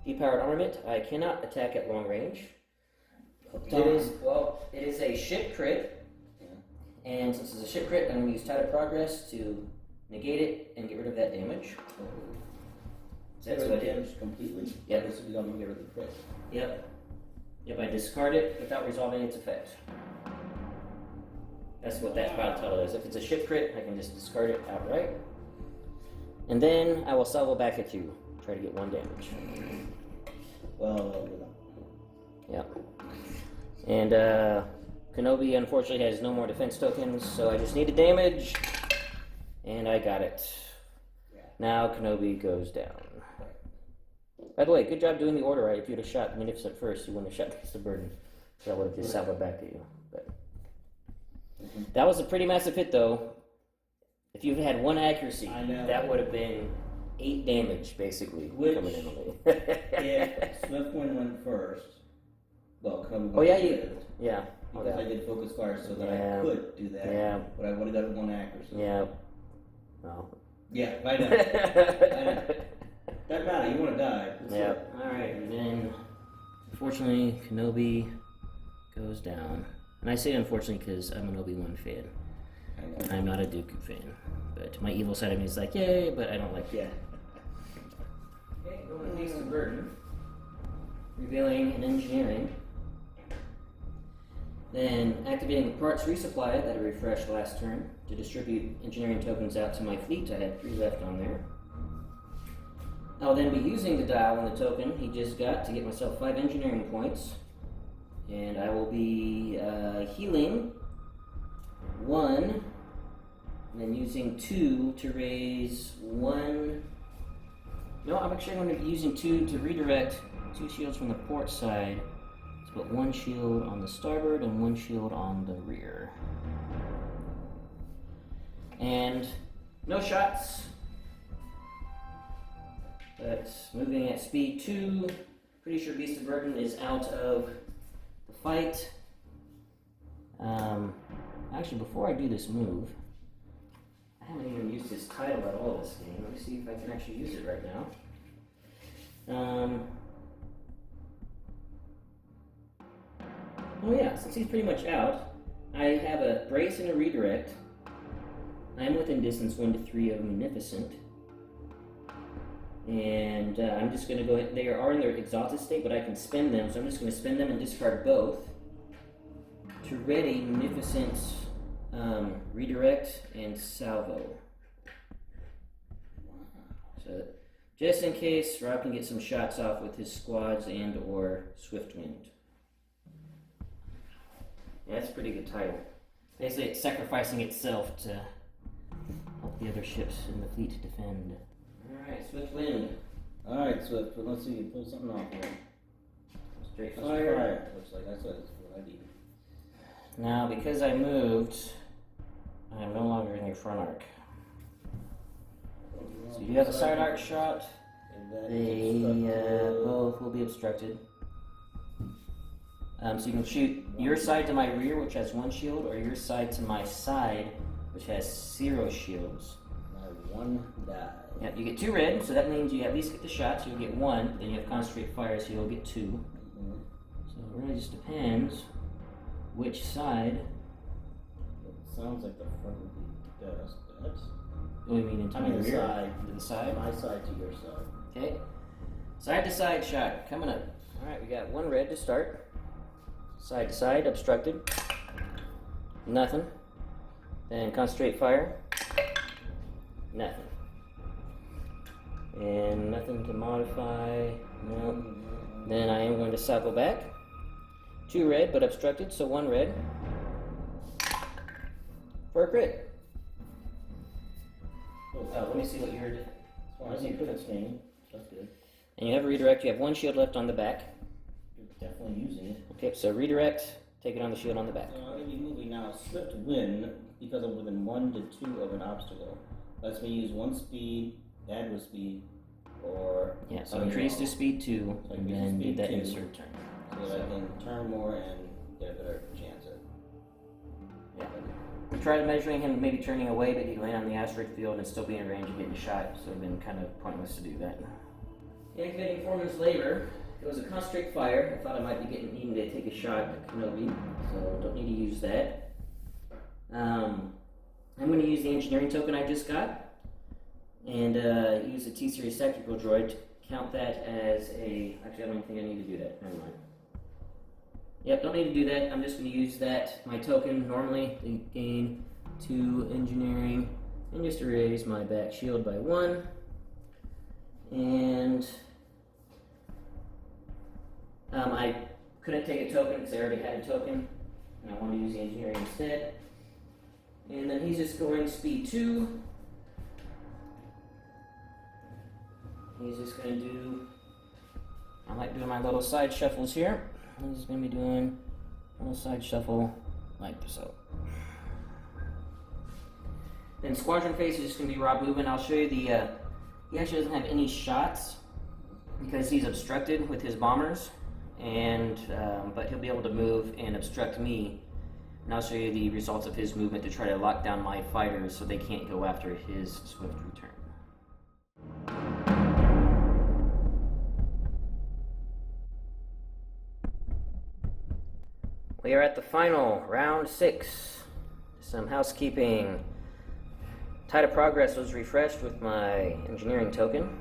depowered armament. I cannot attack at long range. It is a ship crit, and since it's a ship crit, I'm going to use Tide of Progress to negate it and get rid of that damage. That's what damage completely? Yep. So you don't get rid of the crit. Yep. Yep, I discard it without resolving its effect. That's what that battle is. If it's a ship crit, I can just discard it outright. And then I will salvo back at you. Try to get 1 damage. Well. Yep. And Kenobi unfortunately has no more defense tokens, so I just need a damage. And I got it. Now Kenobi goes down. By the way, good job doing the order right. If you'd have shot Munificent first, you wouldn't have shot against the burden. So I would have just salvoed back at you. But that was a pretty massive hit, though. If you had 1 accuracy, that would have been 8 damage, basically, coming in on me. If Swiftwind went first, well, Oh, yeah, yeah. Because I did focus fire so that I could do that. Yeah. But I would have got 1 accuracy. Yeah. No. Yeah, I know. I know. Doesn't matter, you want to die. Yeah. Alright, and then, unfortunately, Kenobi goes down. And I say unfortunately because I'm an Obi-Wan fan. I'm not a Dooku fan. But my evil side of me is like, yay, but I don't like it. Okay, going next to burden. Revealing and engineering. Then activating the parts resupply that I refreshed last turn to distribute engineering tokens out to my fleet. I had 3 left on there. I'll then be using the dial on the token he just got to get myself 5 engineering points. And I will be healing 1, and then using 2 to raise 1. No, I'm actually going to be using 2 to redirect 2 shields from the port side. To put 1 shield on the starboard and 1 shield on the rear. And no shots. But moving at speed 2, pretty sure Beast of Burden is out of the fight. Actually, before I do this move, I haven't even used his title at all this game. Let me see if I can actually use it right now. Oh yeah, since he's pretty much out, I have a brace and a redirect. I am within distance 1 to 3 of Munificent. And I'm just going to go ahead. They are in their exhausted state, but I can spend them, so I'm just going to spend them and discard both to ready Munificent's redirect and salvo. So just in case Rob can get some shots off with his squads and or Swiftwind. Yeah, that's a pretty good title. Basically, it's sacrificing itself to help the other ships in the fleet defend. Alright, Swiftwind. Alright, Swift, but let's see, you pull something off here. Straight fire. Looks like that's what I need. Now, because I moved, I am no longer in your front arc. So you do have a side arc shot. They both will be obstructed. So you can shoot your side to my rear, which has 1 shield, or your side to my side, which has 0 shields. Now 1 die. Yeah, you get 2 red, so that means you at least get the shot, so you'll get 1, then you have concentrate fire, so you'll get 2. So it really just depends which side. It sounds like the front would be best, but... Oh, you mean into my rear? Side. Into the side? My side to your side. Okay. Side to side shot, coming up. Alright, we got 1 red to start. Side to side, obstructed. Nothing. Then concentrate fire. Nothing. And nothing to modify. No. Then I am going to cycle back. 2 red, but obstructed, so 1 red. For a crit. Let me see what you're doing. I see crit game. That's good. And you have a redirect. You have 1 shield left on the back. You're definitely using it. Okay, so redirect. Take it on the shield on the back. I'm going to be moving now. Swift win because I'm within 1 to 2 of an obstacle. Lets me use 1 speed, add with speed, or... Yeah, so increase to speed 2, and then do that insert turn. so that I can turn more and get a better chance at. Yeah. We tried measuring him, maybe turning away, but he'd land on the asteroid field and still be in range of getting shot, so it'd been kind of pointless to do that. Activating Foreman's Labor. It was a concentrate fire. I thought I might be needing to take a shot at Kenobi, so don't need to use that. I'm going to use the engineering token I just got, and use the T-Series tactical droid to count that as a... Actually, I don't think I need to do that. Never mind. Yep, don't need to do that. I'm just going to use that, my token, normally to gain 2 engineering, and just to raise my back shield by 1. And I couldn't take a token because I already had a token, and I wanted to use the engineering instead. And then he's just going speed 2. He's just going to do... I like doing my little side shuffles here. He's going to be doing a little side shuffle like so. Then squadron phase is just going to be Rob moving. I'll show you the... he actually doesn't have any shots because he's obstructed with his bombers, and but he'll be able to move and obstruct me. And I'll show you the results of his movement to try to lock down my fighters so they can't go after his swift return. We are at the final, round 6. Some housekeeping. Tide of Progress was refreshed with my engineering token.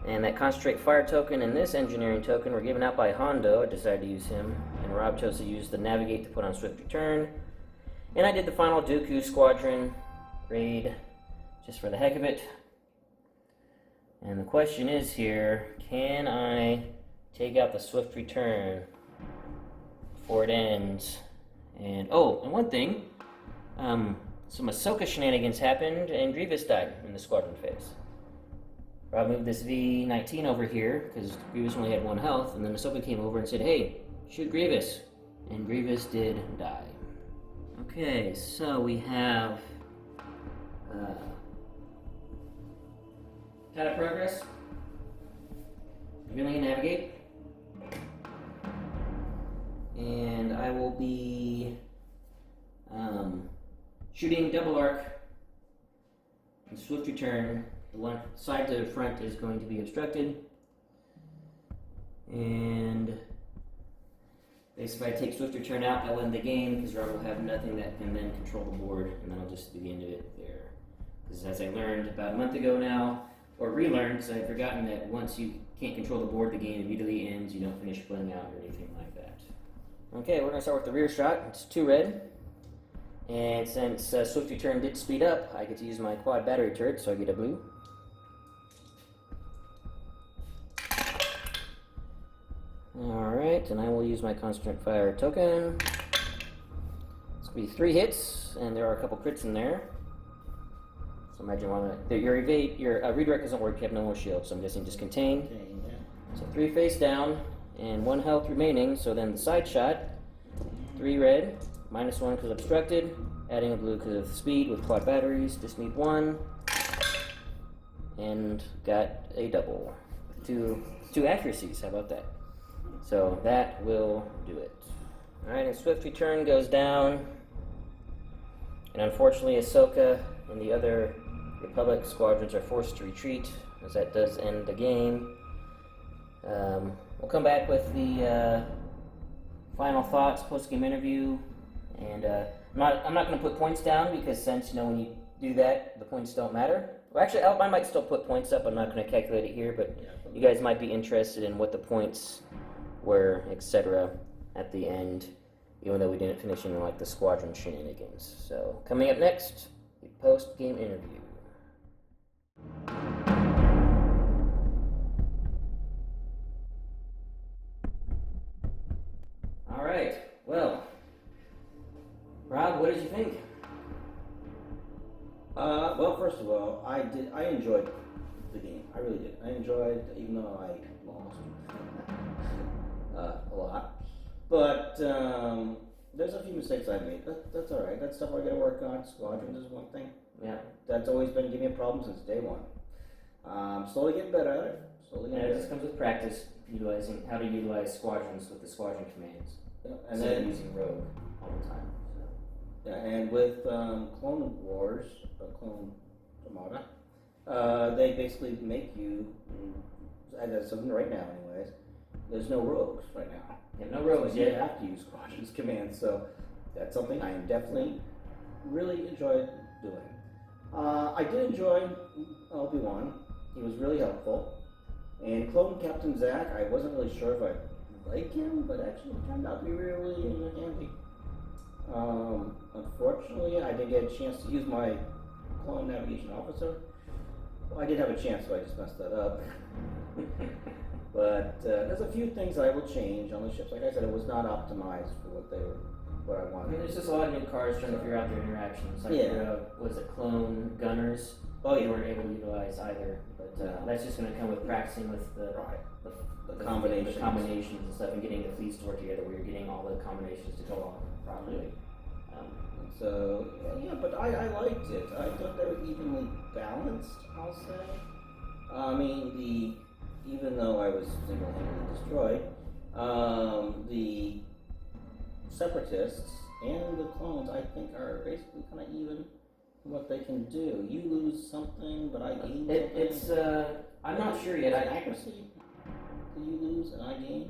And that Concentrate Fire token and this engineering token were given out by Hondo. I decided to use him. And Rob chose to use the Navigate to put on Swift Return. And I did the final Dooku Squadron raid just for the heck of it. And the question is here, can I take out the Swift Return before it ends? And oh, and one thing, some Ahsoka shenanigans happened and Grievous died in the squadron phase. Rob moved this V-19 over here because Grievous only had 1 health, and then Ahsoka came over and said, hey, shoot Grievous. And Grievous did die. Okay, so we have Tide of Progress, revealing and Navigate, and I will be shooting double arc and Swift Return. The one side to the front is going to be obstructed, and basically if I take Swift Return out, I'll end the game because Rob will have nothing that can then control the board, and then I'll just do the end of it there. Because as I learned about a month ago now, or relearned, because I'd forgotten that once you can't control the board, the game immediately ends. You don't finish filling out or anything like that. Okay, we're going to start with the rear shot. It's 2 red. And since Swift Return did speed up, I get to use my quad battery turret, so I get a blue. Alright, and I will use my Constant Fire token. It's going to be 3 hits, and there are a couple crits in there. So imagine your redirect doesn't work, you have no more shield, so I'm guessing just contain. So 3 face down, and 1 health remaining, so then the side shot, 3 red, -1 because obstructed, adding a blue because of speed with quad batteries, just need 1, and got a double. 2 accuracies, how about that? So that will do it. Alright, and Swift Return goes down, and unfortunately Ahsoka and the other Republic squadrons are forced to retreat, as that does end the game. We'll come back with the final thoughts, post-game interview, and I'm not going to put points down because since when you do that, the points don't matter. Well, actually, I might still put points up. I'm not going to calculate it here, but you guys might be interested in what the points were, etc. at the end, even though we didn't finish in like the squadron shenanigans. So coming up next, the post-game interview. All right. Well, Rob, what did you think? Well, first of all, I enjoyed the game. I really did. I enjoyed, even though I lost a lot. But there's a few mistakes I made. That's all right. That's stuff I got to work on. Squadrons is one thing. Yeah. That's always been giving me a problem since day one. Slowly getting better at it. Slowly And getting it better. just comes with practice, utilizing how to utilize squadrons with the squadron commands. Yeah, and Instead of then using rogue all the time. So. yeah, and with Clone Wars, Clone Armada, they basically make you. And that's something right now, anyways. There's no rogues right now. Yeah, no rogues So you yet. have to use squadrons commands. So that's something I definitely really enjoyed doing. I did enjoy Obi-Wan. He was really helpful. And Clone Captain Zach, I wasn't really sure if I like him, but actually it turned out to be really handy. Unfortunately, I didn't get a chance to use my Clone Navigation Officer. Well, I did have a chance, so I just messed that up. But there's a few things I will change on the ships. Like I said, it was not optimized for what I I mean, wanted. there's just a lot of new cars trying to figure out their interactions. Like, Yeah. was it clone gunners? Oh, You yeah. weren't able to utilize either. But that's just going to come with practicing with Right. the combinations. the combinations and stuff, and getting the fleets to work together where you're getting all the combinations to go off properly. So yeah, but I liked it. I thought they were evenly balanced. I'll say. I mean, even though I was single-handedly destroyed, the Separatists and the clones, I think, are basically kind of even in what they can do. You lose something, but I gain something. I'm not sure yet. Accuracy. Do you lose and I gain?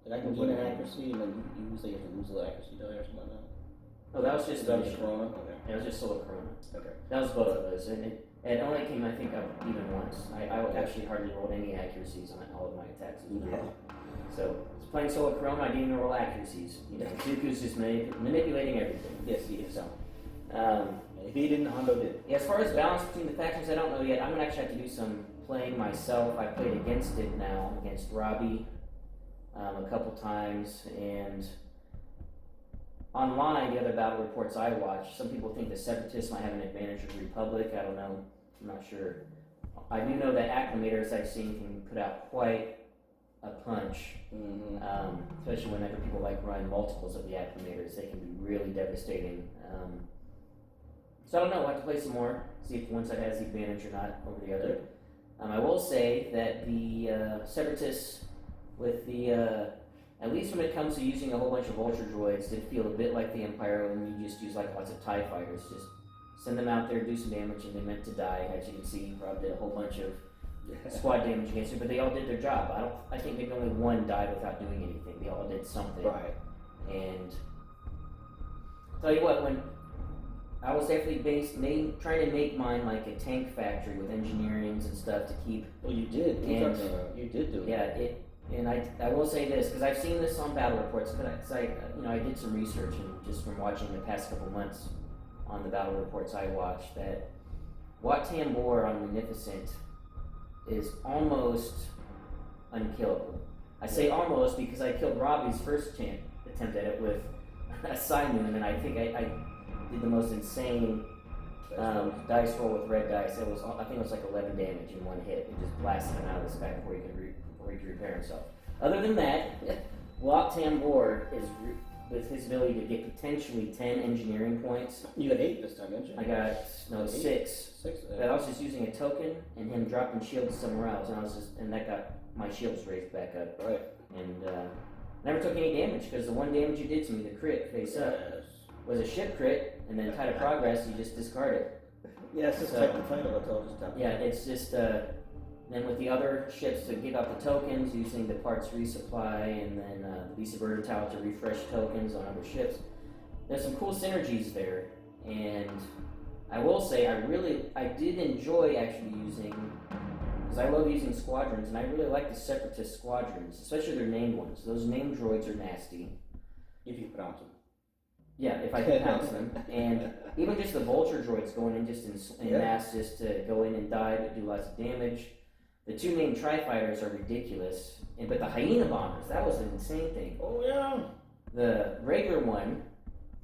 Like I can gain an accuracy, and then you say you have to lose a little accuracy die or something like that. Oh, that was just That was initial. Corona? Okay. It was just solo Corona. Okay. That was both of those, and it only came, I think, up even once. I actually hardly rolled any accuracies on all of my attacks as well. Yeah. So, playing solo Corona, I didn't even roll accuracies. You know, Dooku's just manipulating everything. Yes, he is. So, If he didn't, Hondo did. yeah, as far as balance between the factions, I don't know yet. I'm gonna actually have to do some playing myself. I played against it now, against Robbie, a couple times, and online, the other battle reports I watched, some people think the Separatists might have an advantage of the Republic. I don't know. I'm not sure. I do know that acclimators I've seen can put out quite a punch, especially whenever people like run multiples of the acclimators. They can be really devastating. So I don't know. We'll have to play some more, see if one side has the advantage or not over the other. I will say that the Separatists, with the at least when it comes to using a whole bunch of Vulture droids, did feel a bit like the Empire when you just use like lots of TIE fighters. Just send them out there, do some damage, and they meant to die. As you can see, Rob did a whole bunch of squad damage against it, but they all did their job. I think maybe only one died without doing anything. They all did something. Right. And tell you what, when I was definitely trying to make mine like a tank factory with engineerings and stuff to keep. Well, you did. You did do it. Yeah, and I will say this, because I've seen this on battle reports, because I did some research, and just from watching the past couple months on the battle reports I watched, that Wat Tambor on Munificent is almost unkillable. I say almost because I killed Robbie's first attempt at it with a Simoon, and I think I did the most insane dice roll with red dice. I think it was like 11 damage in one hit. It just blasted him out of the sky before he could repair himself. Other than that, Wat Tambor is with his ability to get potentially 10 engineering points. You got 8 this time, didn't you? I got 6. 6. But I was just using a token and him dropping shields somewhere else, and that got my shields raised back up. Right. And never took any damage, because the one damage you did to me, the crit face up, was a ship crit, and then Tide of Progress you just discard it. Yeah, it's just type the title. That's all. Just type. Yeah, it's just then with the other ships to give out the tokens, using the parts resupply, and then the Visa Burden Tower to refresh tokens on other ships. There's some cool synergies there, and I will say I did enjoy actually using, because I love using squadrons, and I really like the Separatist squadrons, especially their named ones. Those named droids are nasty. If you pronounce them. Yeah, if I can pronounce them. And even just the Vulture droids going in just in mass just to go in and die but do lots of damage. The 2 named Tri-Fighters are ridiculous. But the Hyena Bombers, that was an insane thing. Oh, yeah. The regular one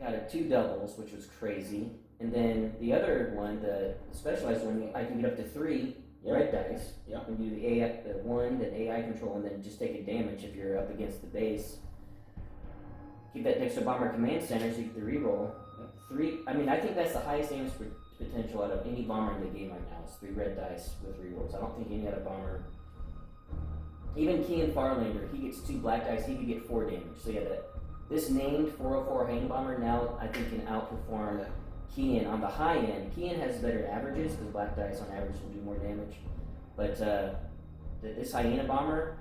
got a 2 doubles, which was crazy. And then the other one, the specialized one, I can get up to 3 red dice. Yeah. And do the 1, then AI control, and then just take a damage if you're up against the base. Keep that Dexter Bomber Command Center so you get the reroll. 3. I mean, I think that's the highest damage potential out of any bomber in the game right now. It's 3 red dice with rewards. I don't think any other bomber, even Kean Farlander, he gets 2 black dice, he could get 4 damage. So yeah, this named 404 Hyena Bomber now I think can outperform Kean on the high end. Kean has better averages because black dice on average will do more damage. But this Hyena Bomber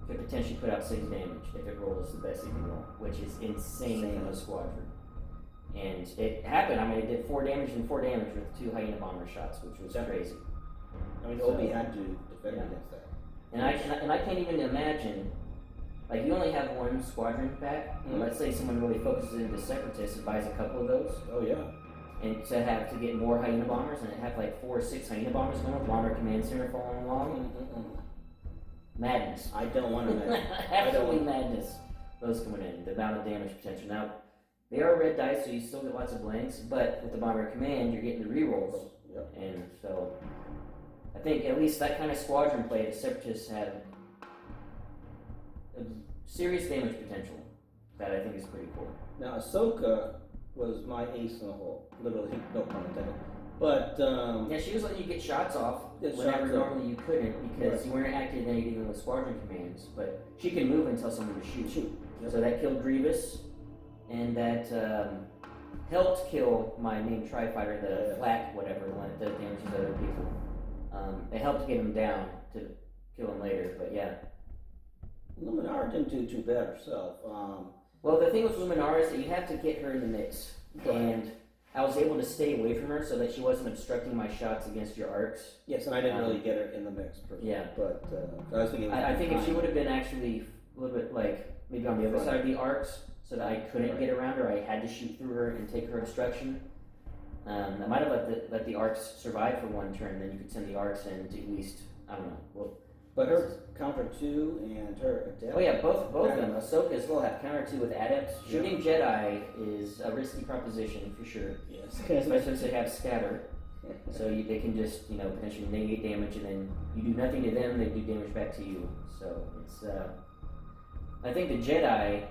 could potentially put out 6 damage if it rolls the best it can roll, which is insane in a squadron. And it happened. I mean, it did 4 damage and 4 damage with 2 Hyena Bomber shots, which was crazy. I mean, Obi had to defend against that. And I can't even imagine, like, you only have 1 squadron pack. Mm-hmm. Let's say someone really focuses into Separatists and buys a couple of those. Oh yeah. And to get more Hyena Bombers and have like 4 or 6 Hyena Bombers going with Bomber Command Center following along. Madness. I don't want to. Absolutely madness. Those coming in. The amount of damage potential. Now, they are red dice, so you still get lots of blanks, but with the Bomber Command, you're getting the rerolls. Yep. And so, I think at least that kind of squadron play, the Separatists have a serious damage potential that I think is pretty cool. Now, Ahsoka was my ace in the hole. Literally, no pun intended. But yeah, she was letting you get shots off whenever normally you couldn't because you weren't activating with squadron commands. But she could move and tell someone to shoot. Yep. So that killed Grievous, and that helped kill my main Tri-Fighter, the Flak, whatever, the one that does damage to other people. It helped get him down to kill him later, but yeah. Luminara didn't do too bad herself. Well, the thing with Luminara is that you have to get her in the mix, and I was able to stay away from her so that she wasn't obstructing my shots against your arcs. Yes, and I didn't really get her in the mix. Yeah. But I was thinking... I think if she would have been actually a little bit like, maybe on the other side of the arcs, so that I couldn't get around her, I had to shoot through her and take her obstruction. I might have let the arcs survive for 1 turn, then you could send the arcs in to at least, I don't know. Well, but her counter 2 and her adept. Oh yeah, both of them. Ahsoka as well have counter 2 with adepts. Shooting Jedi is a risky proposition for sure. Yes. Especially since they have scatter. So they can just, potentially negate damage, and then you do nothing to them, they do damage back to you. So it's, I think the Jedi,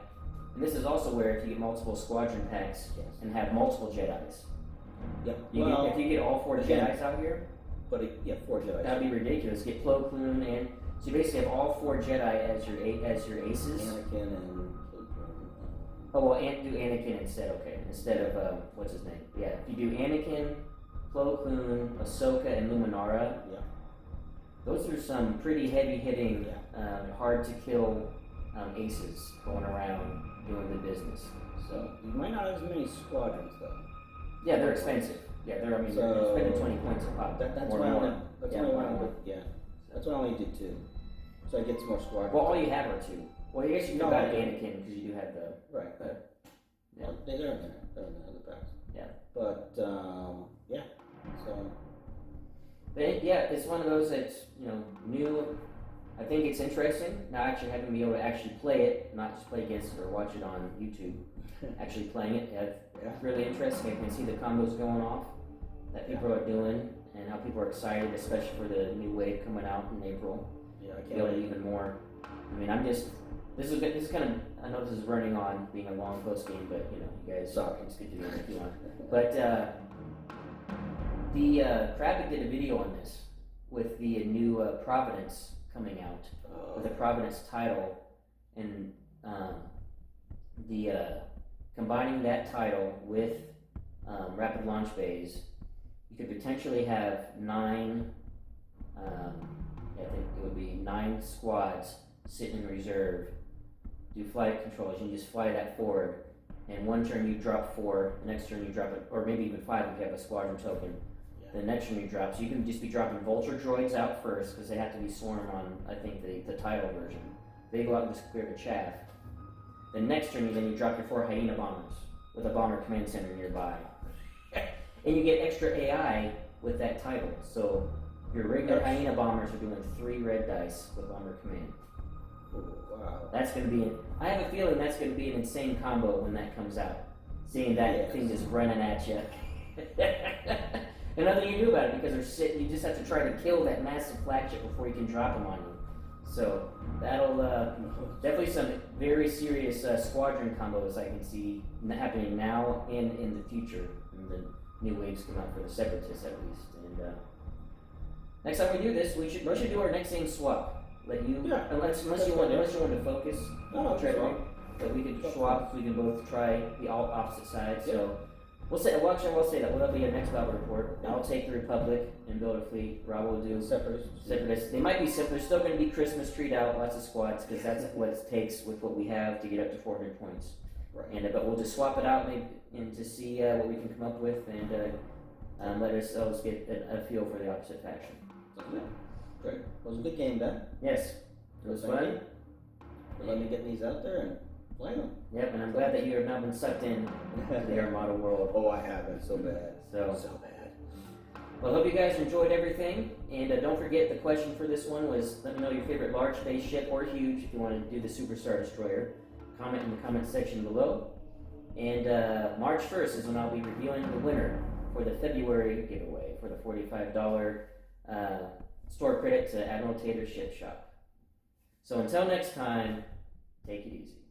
and this is also where if you get multiple squadron packs and have multiple Jedis. Yep. If you get all 4 Jedis out here, 4 Jedi. That'd be ridiculous. Get Plo Koon, and so you basically have all 4 Jedi as your aces. Anakin and. Oh well, do Anakin instead. Okay, instead of what's his name? Yeah, if you do Anakin, Plo Koon, Ahsoka, and Luminara. Yeah. Those are some pretty heavy hitting, hard to kill aces going around doing the business. So you might not have as many squadrons though. Yeah, they're expensive. Yeah, you're spending 20 points a pop. That's why I only did 2. So I get some more squadrons. Well, all you have are 2. Well, I guess you got Anakin because you do have the... Right. Yeah. Well, they're in there. They're in the other packs. Yeah. But, yeah. So... But yeah, it's one of those that's, new. I think it's interesting. Now actually having me able to actually play it, not just play against it or watch it on YouTube. Actually playing it, it's really interesting. I can see the combos going off that people are doing and how people are excited, especially for the new wave coming out in April. Yeah, I can't feel it even more. I mean, this is kind of, I know this is running on being a long post game, but you guys can just continue if you want. But Krabic did a video on this with the new Providence coming out with a Providence title, and combining that title with rapid launch bays, you could potentially have 9. I think it would be 9 squads sitting in reserve. Do flight controls. You can just fly that forward, and 1 turn you drop 4. The next turn you drop it, or maybe even 5 if you have a squadron token. The next turn you drop, so you can just be dropping vulture droids out first because they have to be swarm on, I think, the title version. They go out and just clear the chaff. The next turn you drop your 4 Hyena bombers with a bomber command center nearby. And you get extra AI with that title. So your regular Hyena bombers are doing 3 red dice with bomber command. Wow. That's going to be I have a feeling that's going to be an insane combo when that comes out. Seeing that thing just running at you. And nothing you can do about it because you just have to try to kill that massive flagship before you can drop them on you. So that'll definitely some very serious squadron combos I can see happening now and in the future. And then new waves come out for the Separatists at least. And next time we do this, we should do our next game swap. Let you, unless you want to focus. No, try to, but we could swap. We can both try the all opposite sides. So we'll say. Well, actually, we'll say that. That'll be our next battle report. I'll take the Republic and build a fleet. Rob will do Separatists. They might be simple. They're still going to be Christmas treed out, lots of squads, because that's what it takes with what we have to get up to 400 points. Right. And but we'll just swap it out maybe and to see what we can come up with and let ourselves get a feel for the opposite faction. Great. It was a good game, Ben. Yes, it was fun. Let me get these out there and play them. Yep, and I'm glad that you have now been sucked in to the Armada world. Oh, I have been so bad. So bad. Well, I hope you guys enjoyed everything, and don't forget the question for this one was, let me know your favorite large space ship or huge if you want to do the Superstar Destroyer. Comment in the comment section below. And March 1st is when I'll be revealing the winner for the February giveaway for the $45 store credit to Admiral Tater's Ship Shop. So until next time, take it easy.